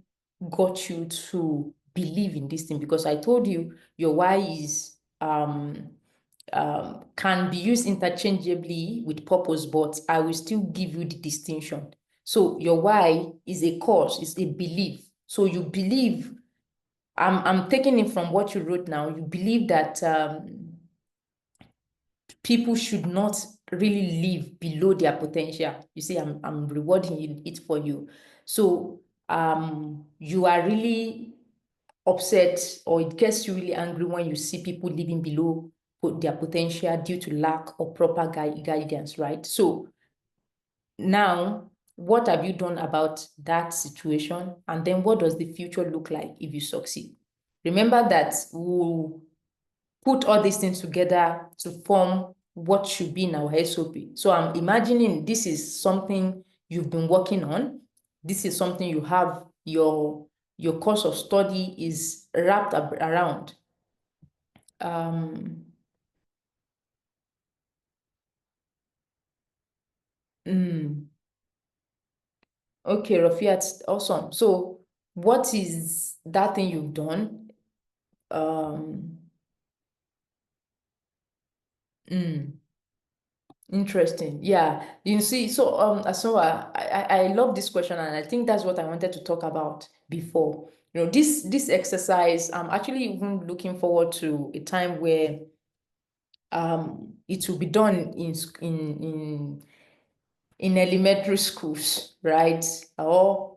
got you to believe in this thing because I told you your why is can be used interchangeably with purpose, but I will still give you the distinction. So your why is a cause, is a belief. So you believe, I'm taking it from what you wrote now, you believe that people should not really live below their potential. You see, I'm rewarding it for you. So you are really upset or it gets you really angry when you see people living below their potential due to lack of proper guidance, right? So now, what have you done about that situation? And then what does the future look like if you succeed? Remember that we'll put all these things together to form what should be in our SOP. So I'm imagining this is something you've been working on. This is something you have your course of study is wrapped up around. Um, mm, okay, Rafiat, awesome. So what is that thing you've done? Um, mm, Interesting. Yeah. You see, so I love this question, and I think that's what I wanted to talk about before. This exercise, I'm actually even looking forward to a time where it will be done in elementary schools, right? Or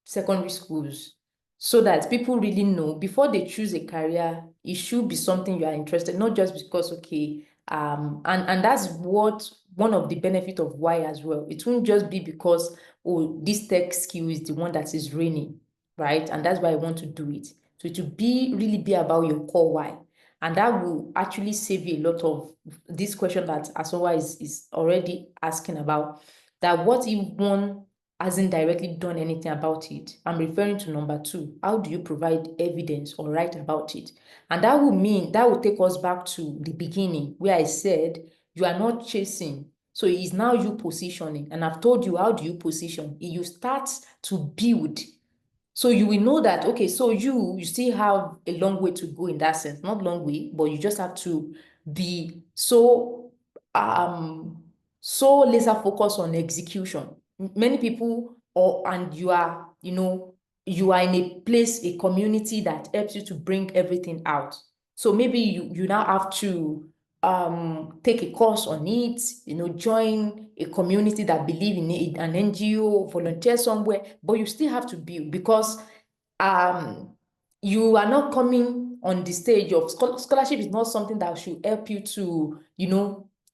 secondary schools, so that people really know before they choose a career, it should be something you are interested, not just because, okay, and that's what one of the benefit of why as well. It won't just be because, oh, this tech skill is the one that is reigning, right? And that's why I want to do it. So it will really be about your core why. And that will actually save you a lot of this question that Asowa is already asking about, that what if one hasn't directly done anything about it? I'm referring to number 2. How do you provide evidence or write about it? And that will take us back to the beginning where I said you are not chasing. So it's now you positioning. And I've told you, how do you position? You start to build. So you will know that, okay, so you still have a long way to go in that sense. Not long way, but you just have to be so laser focused on execution. Many people, and you are, you are in a place, a community that helps you to bring everything out. So maybe you now have to take a course on it, join a community that believe in it, an NGO, volunteer somewhere, but you still have to build, because you are not coming on the stage of scholarship. Is not something that should help you to,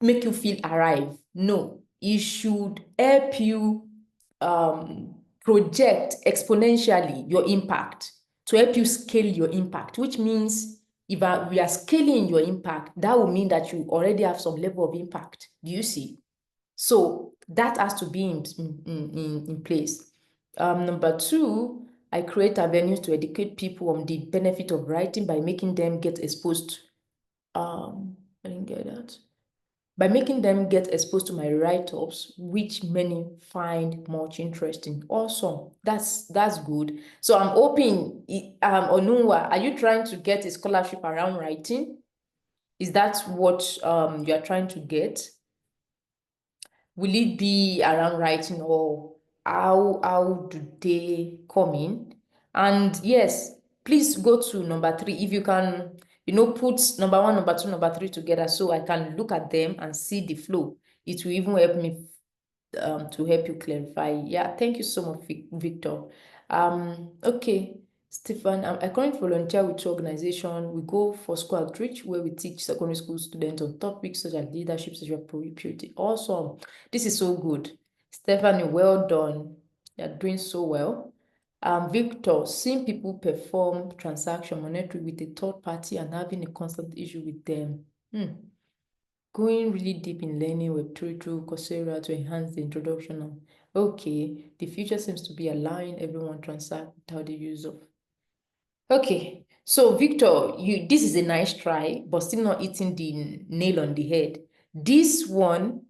make you feel arrived. No, it should help you project exponentially your impact, to help you scale your impact, which means if we are scaling your impact, that will mean that you already have some level of impact. Do you see? So that has to be in place. Number 2, I create avenues to educate people on the benefit of writing by making them get exposed. I didn't get that. By making them get exposed to my write-ups, which many find much interesting. Awesome. That's good. So I'm hoping, Onunwa, are you trying to get a scholarship around writing? Is that what you are trying to get? Will it be around writing, or how do they come in? And yes, please go to number 3. If you can, put number 1, number 2, number 3 together, so I can look at them and see the flow. It will even help me to help you clarify. Yeah, thank you so much, Victor. Okay, Stephen, I currently volunteer with 2 organizations. We go for school outreach, where we teach secondary school students on topics such as leadership, social purity. Awesome. This is so good. Stephanie, well done. You're doing so well. Victor, seeing people perform transaction monetary with a third party and having a constant issue with them. Going really deep in learning Web3 through Coursera to enhance the introduction of, okay, the future seems to be allowing everyone transact without the use of. Okay, so Victor, this is a nice try, but still not hitting the nail on the head. This one,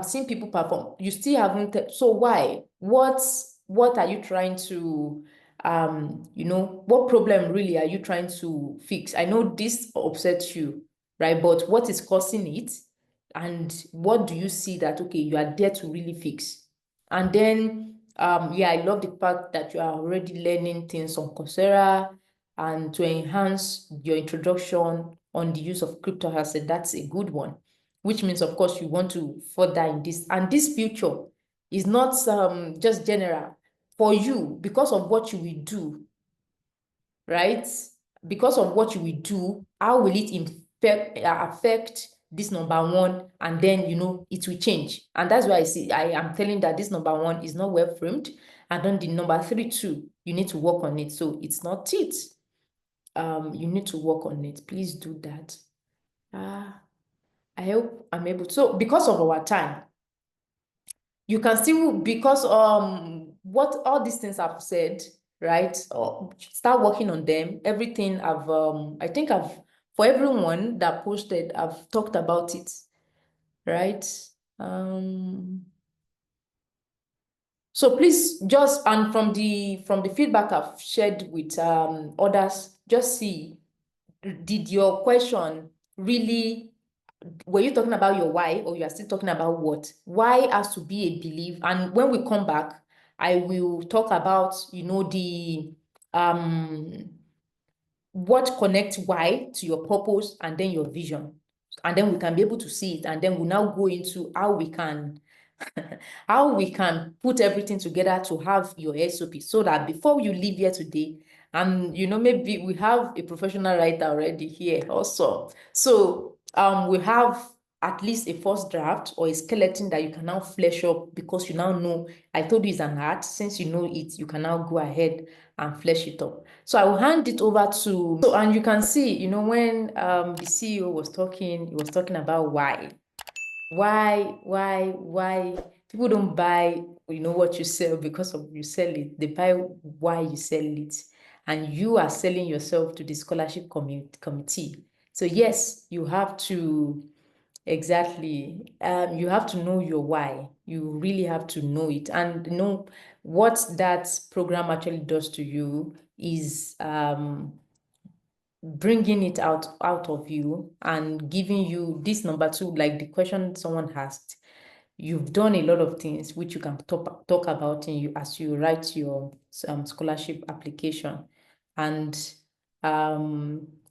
seeing people perform, you still haven't. So why? What are you trying to, what problem really are you trying to fix? I know this upsets you, right? But what is causing it? And what do you see that, okay, you are there to really fix? And then, yeah, I love the fact that you are already learning things on Coursera, and to enhance your introduction on the use of crypto asset. That's a good one, which means, of course, you want to further in this. And this future is not just general for you, because of what you will do, right? Because of what you will do, how will it affect this number 1? And then, it will change. And that's why I am telling that this number 1 is not well framed. And then the number 3 too, you need to work on it. So it's not it. You need to work on it. Please do that. I hope I'm able to. So because of our time, you can still, because what all these things I've said, right? Start working on them. Everything I think for everyone that posted, I've talked about it, right? So please just, and from the feedback I've shared with others, just see, did your question really, were you talking about your why, or you are still talking about what? Why has to be a belief. And when we come back, I will talk about, the what connects why to your purpose and then your vision. And then we can be able to see it. And then we'll now go into how we can put everything together to have your SOP, so that before you leave here today, and maybe we have a professional writer already here also. So we have at least a first draft or a skeleton that you can now flesh up, because you now know, I told you it's an art. Since you know it, you can now go ahead and flesh it up. So I will hand it over to, so, and you can see, you know, when the CEO was talking, he was talking about why people don't buy, you know, what you sell because of you sell it. They buy why you sell it, and you are selling yourself to the scholarship committee. So yes, you have to, exactly, you have to know your why. You really have to know it, and know what that program actually does to you is bringing it out of you and giving you this number two, like the question someone asked. You've done a lot of things which you can talk about in you as you write your scholarship application. And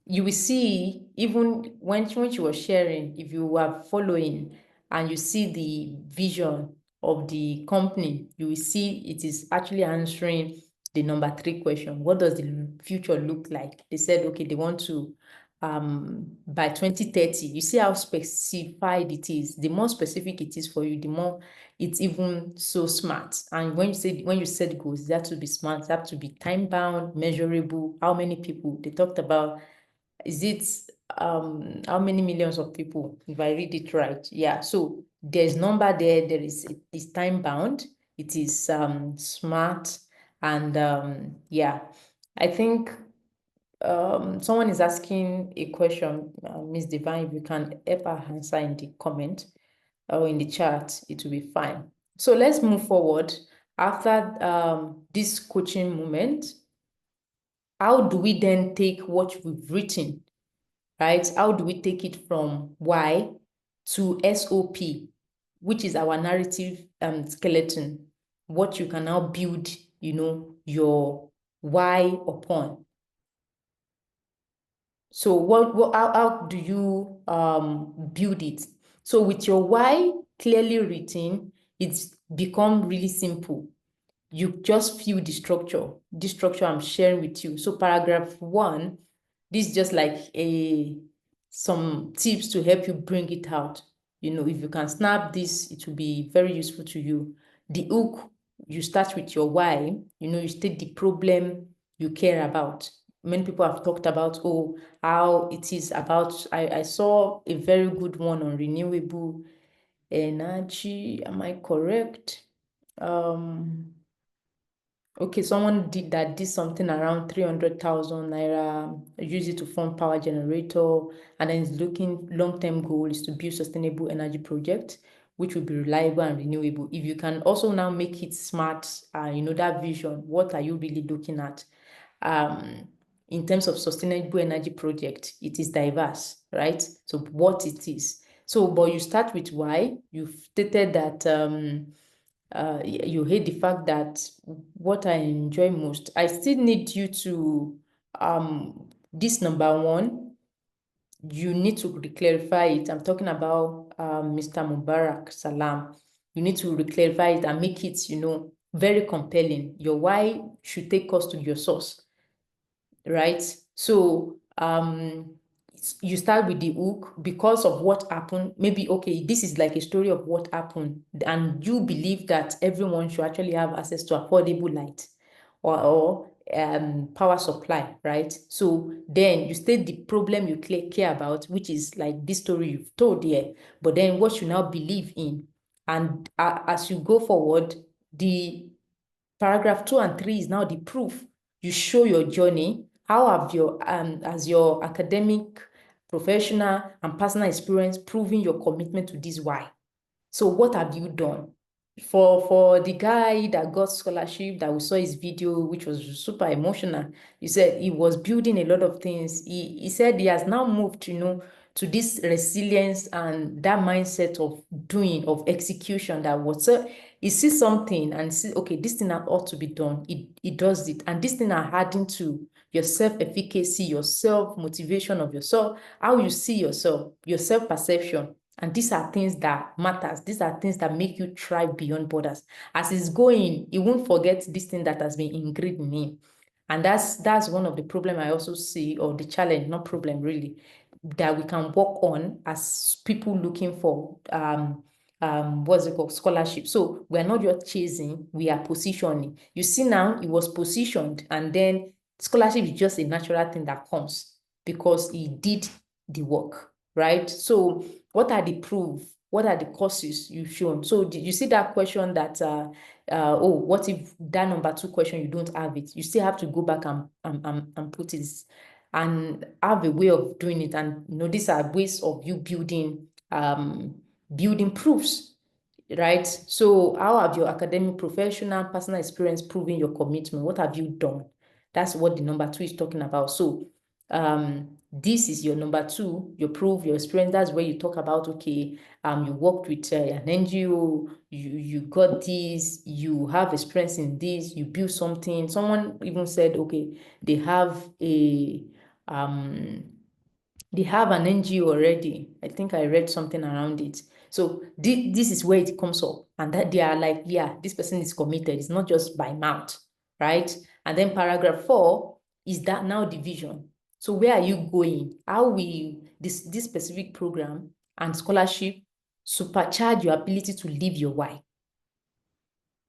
you will see, even when she was sharing, if you were following and you see the vision of the company, you will see it is actually answering the number three question. What does the future look like? They said, okay, they want to by 2030, you see how specified it is. The more specific it is for you, the more it's even so smart. And when you set goals, they have to be smart, they have to be time bound, measurable. How many people they talked about? Is it how many millions of people, if I read it right? Yeah. So there's number there. There is, it's time bound. It is smart, and yeah, I think someone is asking a question, Miss Divine. If you can help her answer in the comment or in the chat, it will be fine. So let's move forward. After this coaching moment, how do we then take what we've written, right? How do we take it from why to SOP, which is our narrative skeleton, what you can now build, you know, your why upon. So how do you build it? So with your why clearly written, it's become really simple. You just feel the structure. This structure I'm sharing with you. So paragraph 1, this is just like some tips to help you bring it out. You know, if you can snap this, it will be very useful to you. The hook, you start with your why. You know, you state the problem you care about. Many people have talked about, oh, how it is about, I saw a very good one on renewable energy. Am I correct? Okay, someone did something around 300,000 naira, use it to fund power generator, and then is looking long-term goal is to build sustainable energy project, which will be reliable and renewable. If you can also now make it smart, you know, that vision, what are you really looking at? In terms of sustainable energy project, it is diverse, right? So what it is. So, but you start with why. You've stated that you hate the fact that what I enjoy most. I still need you to this number 1, you need to clarify it. I'm talking about Mr. Mubarak Salam. You need to clarify it and make it, you know, very compelling. Your why should take us to your source, right? So you start with the hook because of what happened. Maybe, okay, this is like a story of what happened, and you believe that everyone should actually have access to affordable light or power supply, right? So then you state the problem you care about, which is like this story you've told here, but then what you now believe in. And as you go forward, the paragraph 2 and 3 is now the proof. You show your journey. How have your as your academic, professional, and personal experience proven your commitment to this why? So what have you done? For the guy that got scholarship, that we saw his video, which was super emotional, he said he was building a lot of things. He said he has now moved, you know, to this resilience and that mindset of doing, of execution, that was so he sees something and see, okay, this thing ought to be done. It does it. And this thing are adding to your self-efficacy, your self-motivation of yourself, how you see yourself, your self-perception. And these are things that matters. These are things that make you thrive beyond borders. As he's going, he won't forget this thing that has been ingrained in him. And that's one of the problem I also see, or the challenge, not problem really. that we can work on as people looking for what's it called, scholarship. So we're not just chasing, we are positioning. You see now, it was positioned, and then scholarship is just a natural thing that comes because he did the work, right? So what are the proof? What are the courses you've shown? So did you see that question that oh, what if that number 2 question you don't have it? You still have to go back and put it and have a way of doing it. And these are ways of you building building proofs, right? So how have your academic, professional, personal experience proven your commitment? What have you done? That's what the number 2 is talking about. So this is your number 2, your proof, your experience. That's where you talk about, okay, you worked with an NGO, you got this, you have experience in this, you build something. Someone even said, okay, they have an NGO already. I think I read something around it. So this is where it comes up, and that they are like, yeah, this person is committed. It's not just by mouth, right? And then paragraph 4 is that now division. So where are you going? How will this specific program and scholarship supercharge your ability to live your why?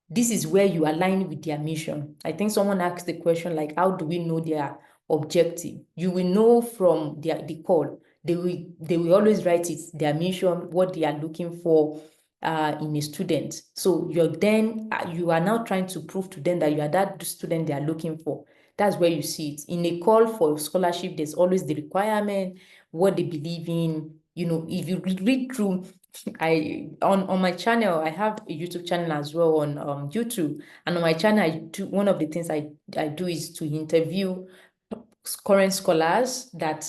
This is where you align with their mission. I think someone asked the question, like, how do we know their objective? You will know from the call. They will always write it, their mission, what they are looking for in a student. So you are now trying to prove to them that you are that student they are looking for. That's where you see it. In a call for scholarship, there's always the requirement, what they believe in. If you read through, on my channel, I have a YouTube channel as well on YouTube. And on my channel, one of the things I do is to interview current scholars that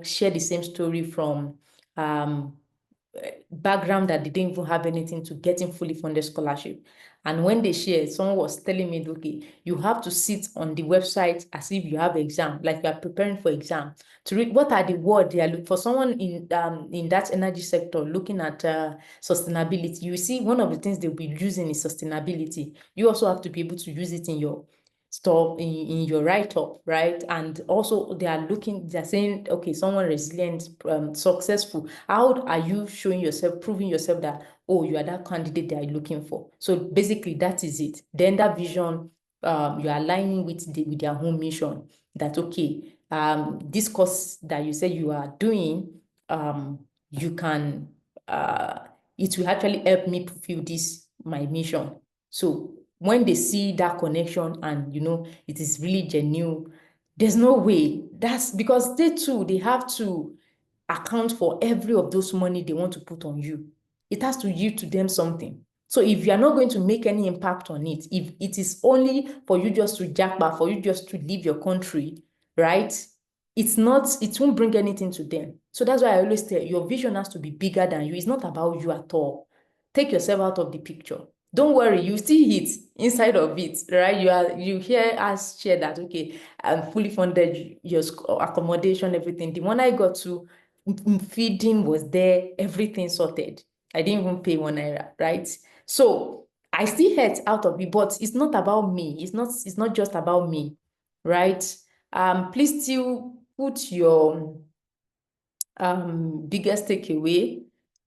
share the same story from background that they didn't even have anything to getting fully funded scholarship. And when they shared, someone was telling me, okay, you have to sit on the website as if you have exam, like you are preparing for exam, to read what are the words they are looking for. Someone in that energy sector looking at sustainability, you see one of the things they'll be using is sustainability. You also have to be able to use it in your stuff, in your write-up, right? And also they're saying, okay, someone resilient, successful. How are you showing yourself, proving yourself that, oh, you are that candidate they are looking for? So basically that is it. Then that vision, you're aligning with their home mission, that, okay, this course that you say you are doing, you can, it will actually help me fulfill this, my mission. So when they see that connection and it is really genuine, there's no way. That's because they have to account for every of those money they want to put on you. It has to yield to them something. So if you are not going to make any impact on it, if it is only for you just to jackpot, for you just to leave your country, right? It won't bring anything to them. So that's why I always tell you, your vision has to be bigger than you. It's not about you at all. Take yourself out of the picture. Don't worry, you still hit inside of it, right? You hear us share that, okay, I'm fully funded, your accommodation, everything. The one I got to, feeding was there, everything sorted. I didn't even pay 1 naira, right? So I still hit out of it, but it's not about me. It's not just about me, right? Please still put your biggest takeaway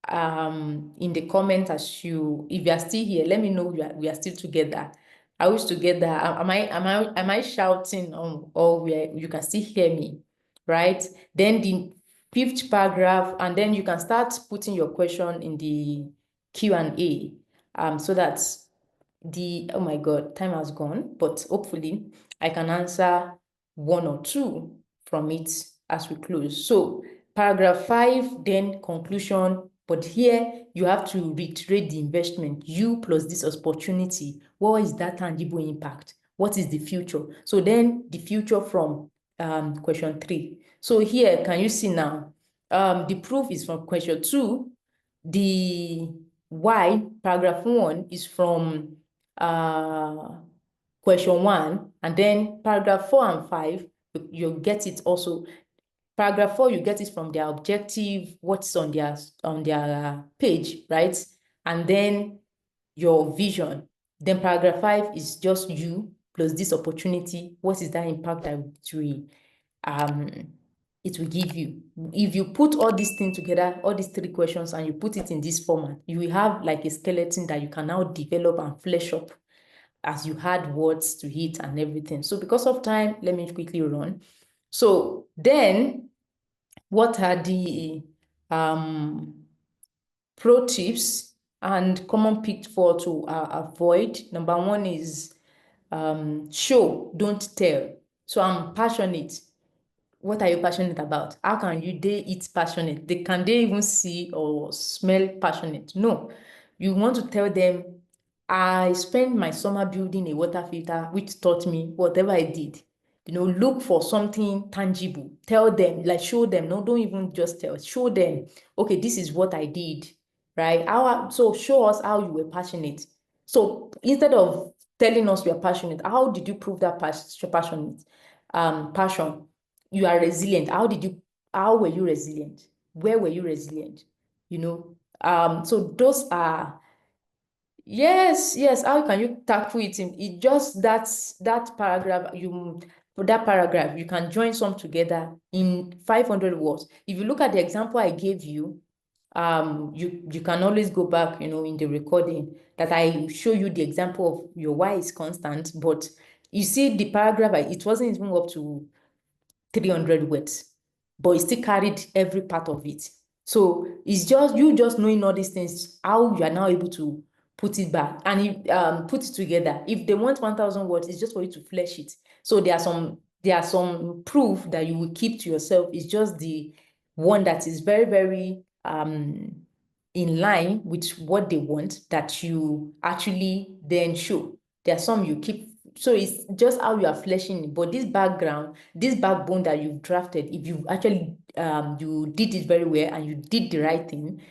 in the comment if you are still here. Let me know we are still together. Are we together? Am I shouting or you can still hear me, right? Then the 5th paragraph, and then you can start putting your question in the Q&A, so that oh my God, time has gone, but hopefully I can answer 1 or 2 from it as we close. So paragraph 5, then conclusion. But here you have to reiterate the investment, you plus this opportunity. What is that tangible impact? What is the future? So then the future from question 3. So here, can you see now? The proof is from question 2. The why, paragraph 1, is from question 1, and then paragraph 4 and 5, you get it also. Paragraph 4, you get it from their objective, what's on their page, right? And then your vision. Then paragraph 5 is just you plus this opportunity. What is that impact that will it will give you. If you put all these things together, all these 3 questions, and you put it in this format, you will have like a skeleton that you can now develop and flesh up as you add words to it and everything. So because of time, let me quickly run. So then, what are the pro tips and common pitfall to avoid? Number 1 is show, don't tell. So I'm passionate. What are you passionate about? How can they it passionate? Can they even see or smell passionate? No. You want to tell them, I spent my summer building a water filter, which taught me whatever I did. Look for something tangible. Tell them, like show them. No, don't even just tell. Show them, okay, this is what I did, right? So show us how you were passionate. So instead of telling us you are passionate, how did you prove that passion? You are resilient. How were you resilient? Where were you resilient? So those are, yes, how can you tackle it? It just that paragraph, for that paragraph, you can join some together in 500 words. If you look at the example I gave you, you can always go back, in the recording that I show you the example of your why is constant, but you see the paragraph, it wasn't even up to 300 words, but it still carried every part of it. So it's just you just knowing all these things, how you are now able to put it back and put it together. If they want 1,000 words, it's just for you to flesh it. So there are some proof that you will keep to yourself. It's just the one that is very, very in line with what they want that you actually then show. There are some you keep. So it's just how you are fleshing it. But this background, this backbone that you've drafted, if you actually you did it very well and you did the right thing,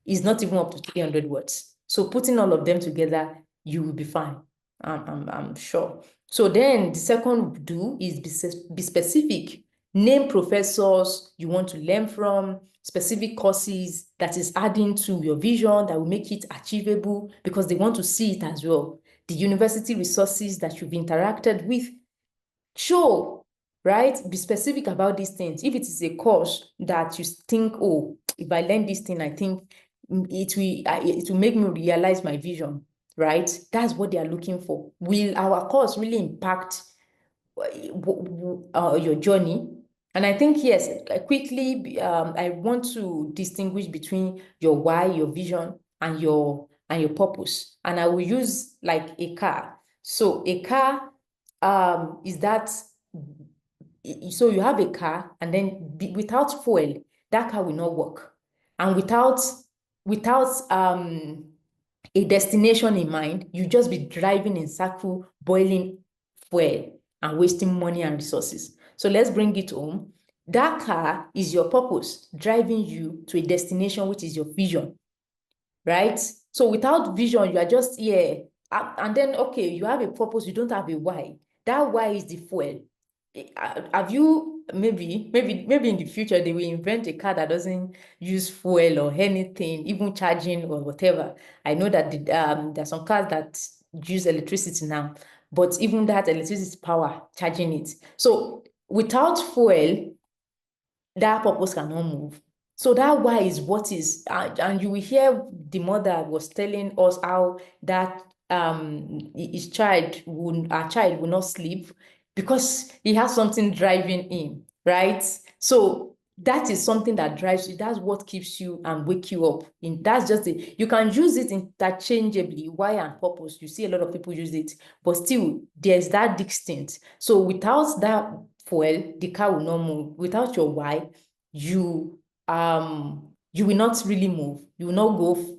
is not even up to 300 words. So putting all of them together, you will be fine. I'm sure. So then the second do is be specific. Name professors you want to learn from, specific courses that is adding to your vision that will make it achievable because they want to see it as well. The university resources that you've interacted with, show, right? Be specific about these things. If it is a course that you think, oh, if I learn this thing, I think it will make me realize my vision, right? That's what they are looking for. Will our course really impact your journey? And I think, yes, quickly, I want to distinguish between your why, your vision, and your purpose. And I will use like a car. So a car is that, so you have a car and then without fuel, that car will not work. And without a destination in mind, you just be driving in circle, boiling fuel and wasting money and resources. So let's bring it home. That car is your purpose, driving you to a destination, which is your vision, right? So without vision, you are just here. And then, okay, you have a purpose, you don't have a why. That why is the fuel. Have you, maybe in the future, they will invent a car that doesn't use fuel or anything, even charging or whatever. I know that there are some cars that use electricity now, but even that electricity power, charging it. So without fuel, that purpose cannot move. So that why is what is, and you will hear the mother was telling us how that our child will not sleep because he has something driving him, right? So that is something that drives you. That's what keeps you and wake you up. That's just it. You can use it interchangeably, why and purpose. You see a lot of people use it, but still there's that distinct. So without that fuel, the car will not move. Without your why, you will not really move. You will not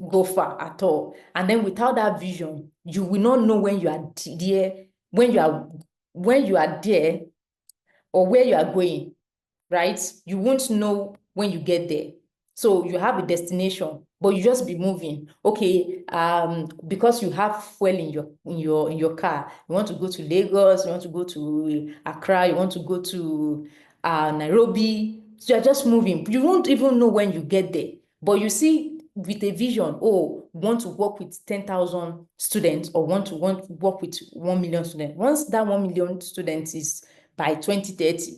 go far at all. And then without that vision, you will not know when you are there, when you are there or where you are going, right? You won't know when you get there. So you have a destination, but you just be moving. Okay, because you have fuel in your car. You want to go to Lagos, you want to go to Accra, you want to go to Nairobi. So you're just moving. You won't even know when you get there. But you see, with a vision, oh, want to work with 10,000 students or want to work with 1 million students. Once that 1 million students is by 2030,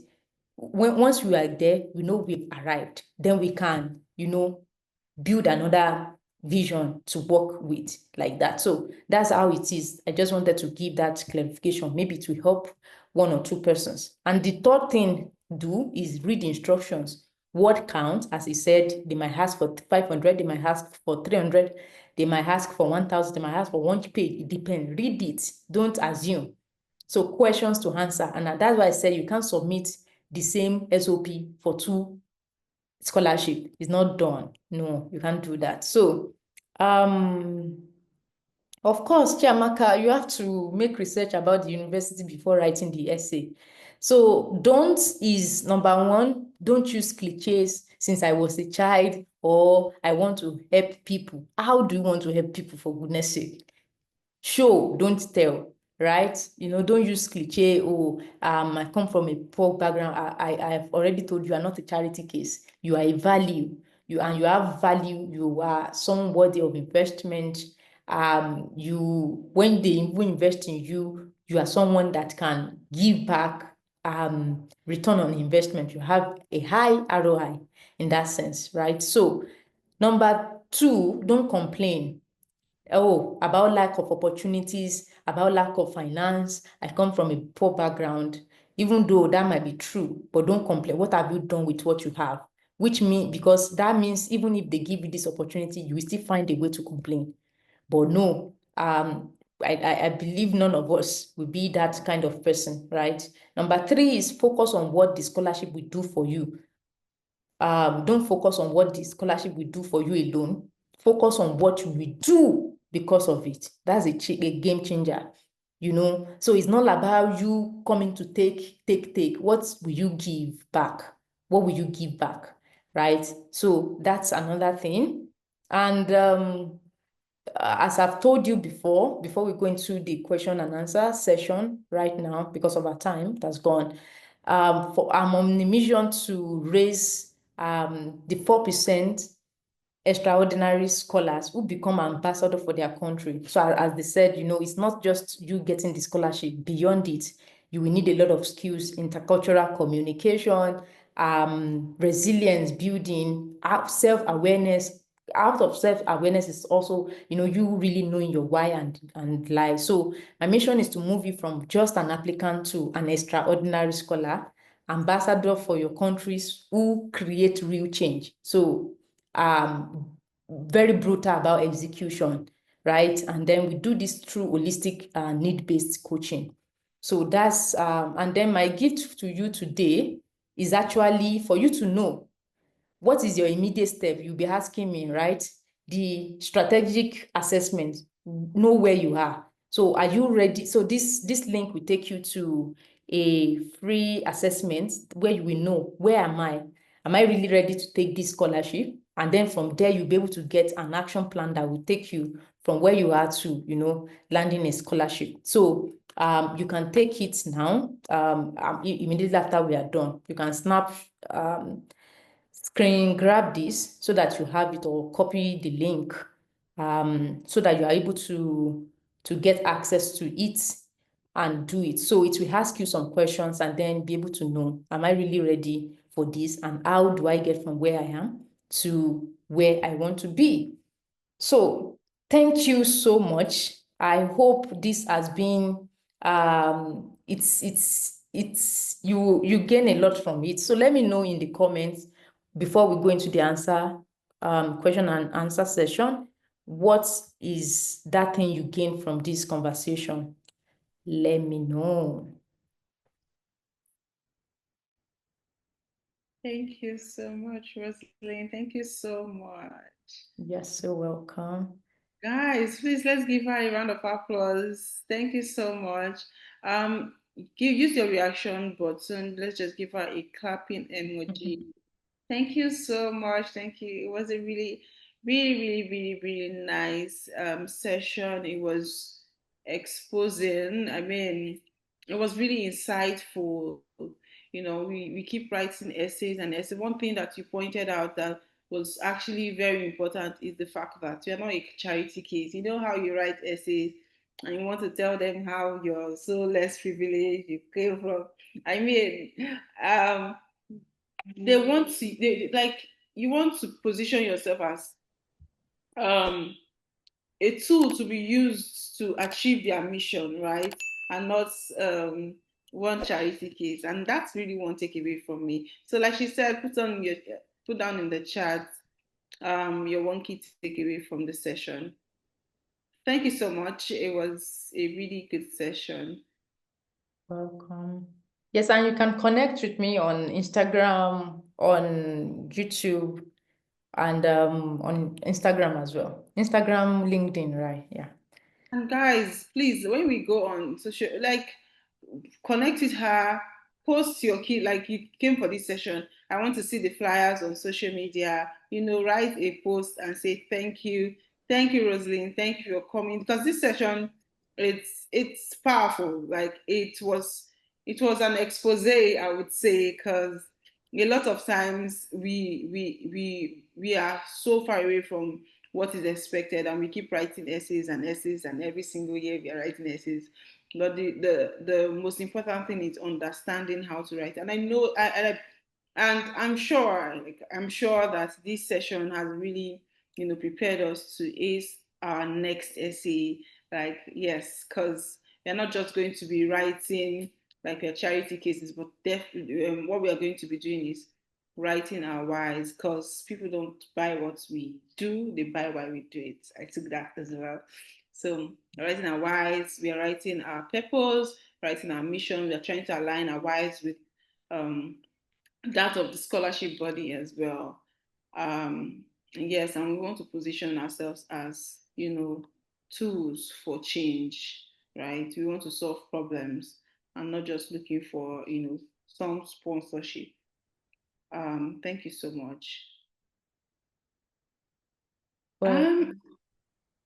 once we are there, we know we've arrived, then we can, build another vision to work with like that. So that's how it is. I just wanted to give that clarification, maybe to help one or two persons. And the third thing do is read instructions. What counts, as he said, they might ask for 500, they might ask for 300, they might ask for 1,000, they might ask for 1 page. It depends. Read it. Don't assume. So questions to answer. And that's why I said you can't submit the same SOP for two scholarship. It's not done. No, you can't do that. So, of course, Chiamaka, you have to make research about the university before writing the essay. So don't is number one, don't use cliches since I was a child or I want to help people. How do you want to help people, for goodness sake? Show, don't tell, right? Don't use cliche. Oh, I come from a poor background. I've already told you, are not a charity case. You are a value. You have value. You are someone worthy of investment. When they invest in you, you are someone that can give back. Return on investment. You have a high ROI in that sense, right? So, number two, don't complain. Oh, about lack of opportunities, about lack of finance. I come from a poor background, even though that might be true, but don't complain. What have you done with what you have? Because that means even if they give you this opportunity, you will still find a way to complain. But no, I believe none of us will be that kind of person, right? Number three is focus on what the scholarship will do for you. Don't focus on what the scholarship will do for you alone. Focus on what you will do because of it. That's a game changer, So it's not about you coming to take. What will you give back? What will you give back, right? So that's another thing. And as I've told you before we go into the question and answer session right now, because of our time that's gone, I'm on a mission to raise the 4% extraordinary scholars who become ambassador for their country. So as they said, it's not just you getting the scholarship. Beyond it, you will need a lot of skills, intercultural communication, resilience building, self-awareness. Out of self-awareness is also, you really knowing your why and lie. So my mission is to move you from just an applicant to an extraordinary scholar, ambassador for your countries who create real change. So very brutal about execution, right? And then we do this through holistic need-based coaching. So that's, and then my gift to you today is actually for you to know what is your immediate step. You'll be asking me, right? The strategic assessment, know where you are. So are you ready? So this link will take you to a free assessment where you will know, where am I? Am I really ready to take this scholarship? And then from there, you'll be able to get an action plan that will take you from where you are to, landing a scholarship. So you can take it now. Immediately after we are done, you can snap screen grab this so that you have it, or copy the link so that you are able to get access to it and do it. So it will ask you some questions and then be able to know, am I really ready for this? And how do I get from where I am to where I want to be? So thank you so much. I hope this has been you gain a lot from it. So let me know in the comments before we go into the question and answer session. What is that thing you gain from this conversation? Let me know. Thank you so much, Rosalind. Thank you so much. You're so welcome. Guys, please let's give her a round of applause. Thank you so much. Use your reaction button. Let's just give her a clapping emoji. Thank you so much. Thank you. It was a really, really, really, really, really nice session. It was exposing. I mean, it was really insightful. We keep writing essays and essays. One thing that you pointed out that was actually very important is the fact that you're not a charity case. You know how you write essays and you want to tell them how you're so less privileged, you came from. I mean, they want to, like, you want to position yourself as um a tool to be used to achieve their mission, right? And not one charity case. And that's really one takeaway from me. So, like she said, put down in the chat your one key takeaway from the session. Thank you so much. It was a really good session. Welcome. Yes, and you can connect with me on Instagram, on YouTube, and on Instagram as well. Instagram, LinkedIn, right? Yeah. And guys, please, when we go on social, like, connect with her, post your key, like you came for this session. I want to see the flyers on social media, write a post and say thank you. Thank you, Rosalind. Thank you for coming. Because this session, it's powerful. Like it was an expose, I would say, because a lot of times we are so far away from what is expected, and we keep writing essays and essays, and every single year we are writing essays. But the most important thing is understanding how to write. And I know and I'm sure that this session has really prepared us to ace our next essay. Like, yes, because we're not just going to be writing like your charity cases, but definitely what we are going to be doing is writing our whys, because people don't buy what we do, they buy why we do it. I took that as well. So we're writing our whys, we are writing our purpose, writing our mission. We are trying to align our whys with um, that of the scholarship body as well. Yes, and we want to position ourselves as, tools for change, right? We want to solve problems and not just looking for, some sponsorship. Thank you so much. Well,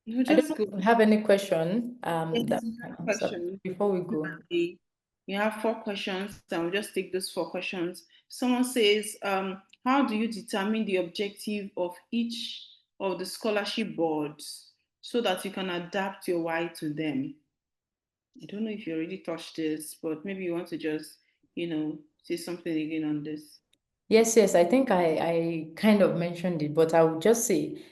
We'll I don't just know go. if you have any question Yes, that we I have can answer questions. before we go. You have 4 questions, and we'll just take those 4 questions. Someone says, how do you determine the objective of each of the scholarship boards so that you can adapt your why to them? I don't know if you already touched this, but maybe you want to just, say something again on this. Yes, I think I kind of mentioned it, but I would just say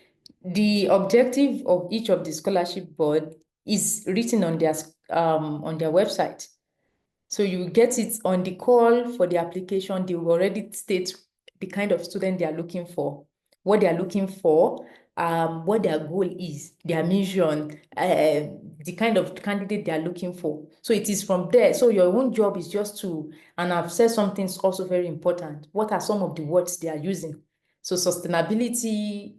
the objective of each of the scholarship board is written on their website. So you get it on the call for the application. They will already state the kind of student they are looking for, what they are looking for, what their goal is, their mission, the kind of candidate they are looking for. So it is from there. So your own job is just to, and I've said something also very important. What are some of the words they are using? So sustainability,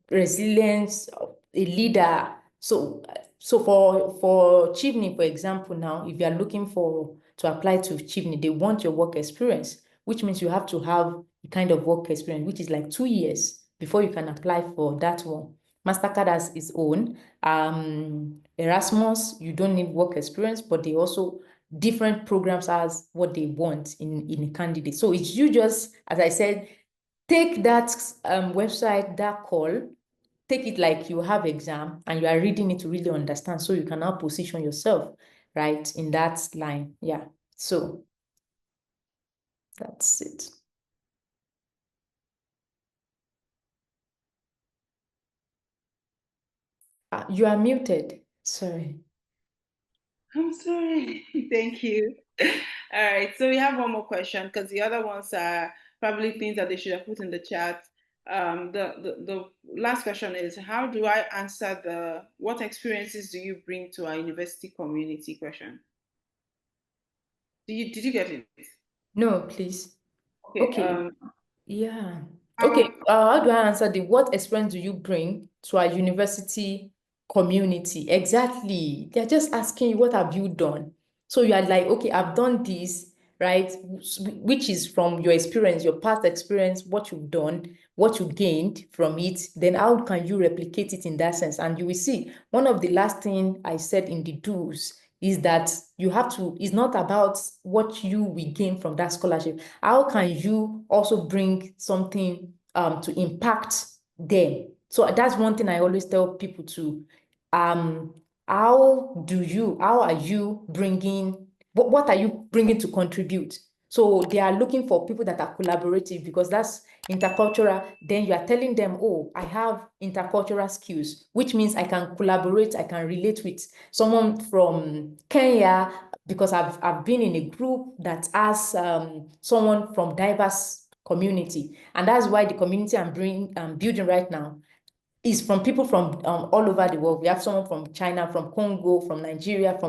resilience, a leader. So for Chivney, for example, now, if you are looking to apply to Chivney, they want your work experience, which means you have to have a kind of work experience, which is like 2 years before you can apply for that one. MasterCard has its own. Erasmus, you don't need work experience, but they also different programs as what they want in a candidate. So it's you just, as I said, take that website, that call, take it like you have exam and you are reading it to really understand, so you can now position yourself right in that line. Yeah, so that's it. You are muted, sorry. I'm sorry. Thank you. All right. So we have one more question, because the other ones are probably things that they should have put in the chat. The last question is, how do I answer the what experiences do you bring to our university community question? Did you get it? No, please. Okay. Okay. Yeah. How, Okay. How do I answer the what experience do you bring to our university community? Exactly. They're just asking you, what have you done? So you are like, okay, I've done this, right? Which is from your experience, your past experience, what you've done, what you gained from it. Then how can you replicate it in that sense? And you will see one of the last thing I said in the do's is that you have to, it's not about what you will gain from that scholarship. How can you also bring something to impact them? So that's one thing I always tell people to, um, how are you bringing, what are you bringing to contribute? So they are looking for people that are collaborative because that's intercultural. Then you are telling them, oh, I have intercultural skills, which means I can collaborate, I can relate with someone from Kenya because I've been in a group that has someone from diverse community. And that's why the community I'm building right now is from people from all over the world. We have someone from China, from Congo, from Nigeria, from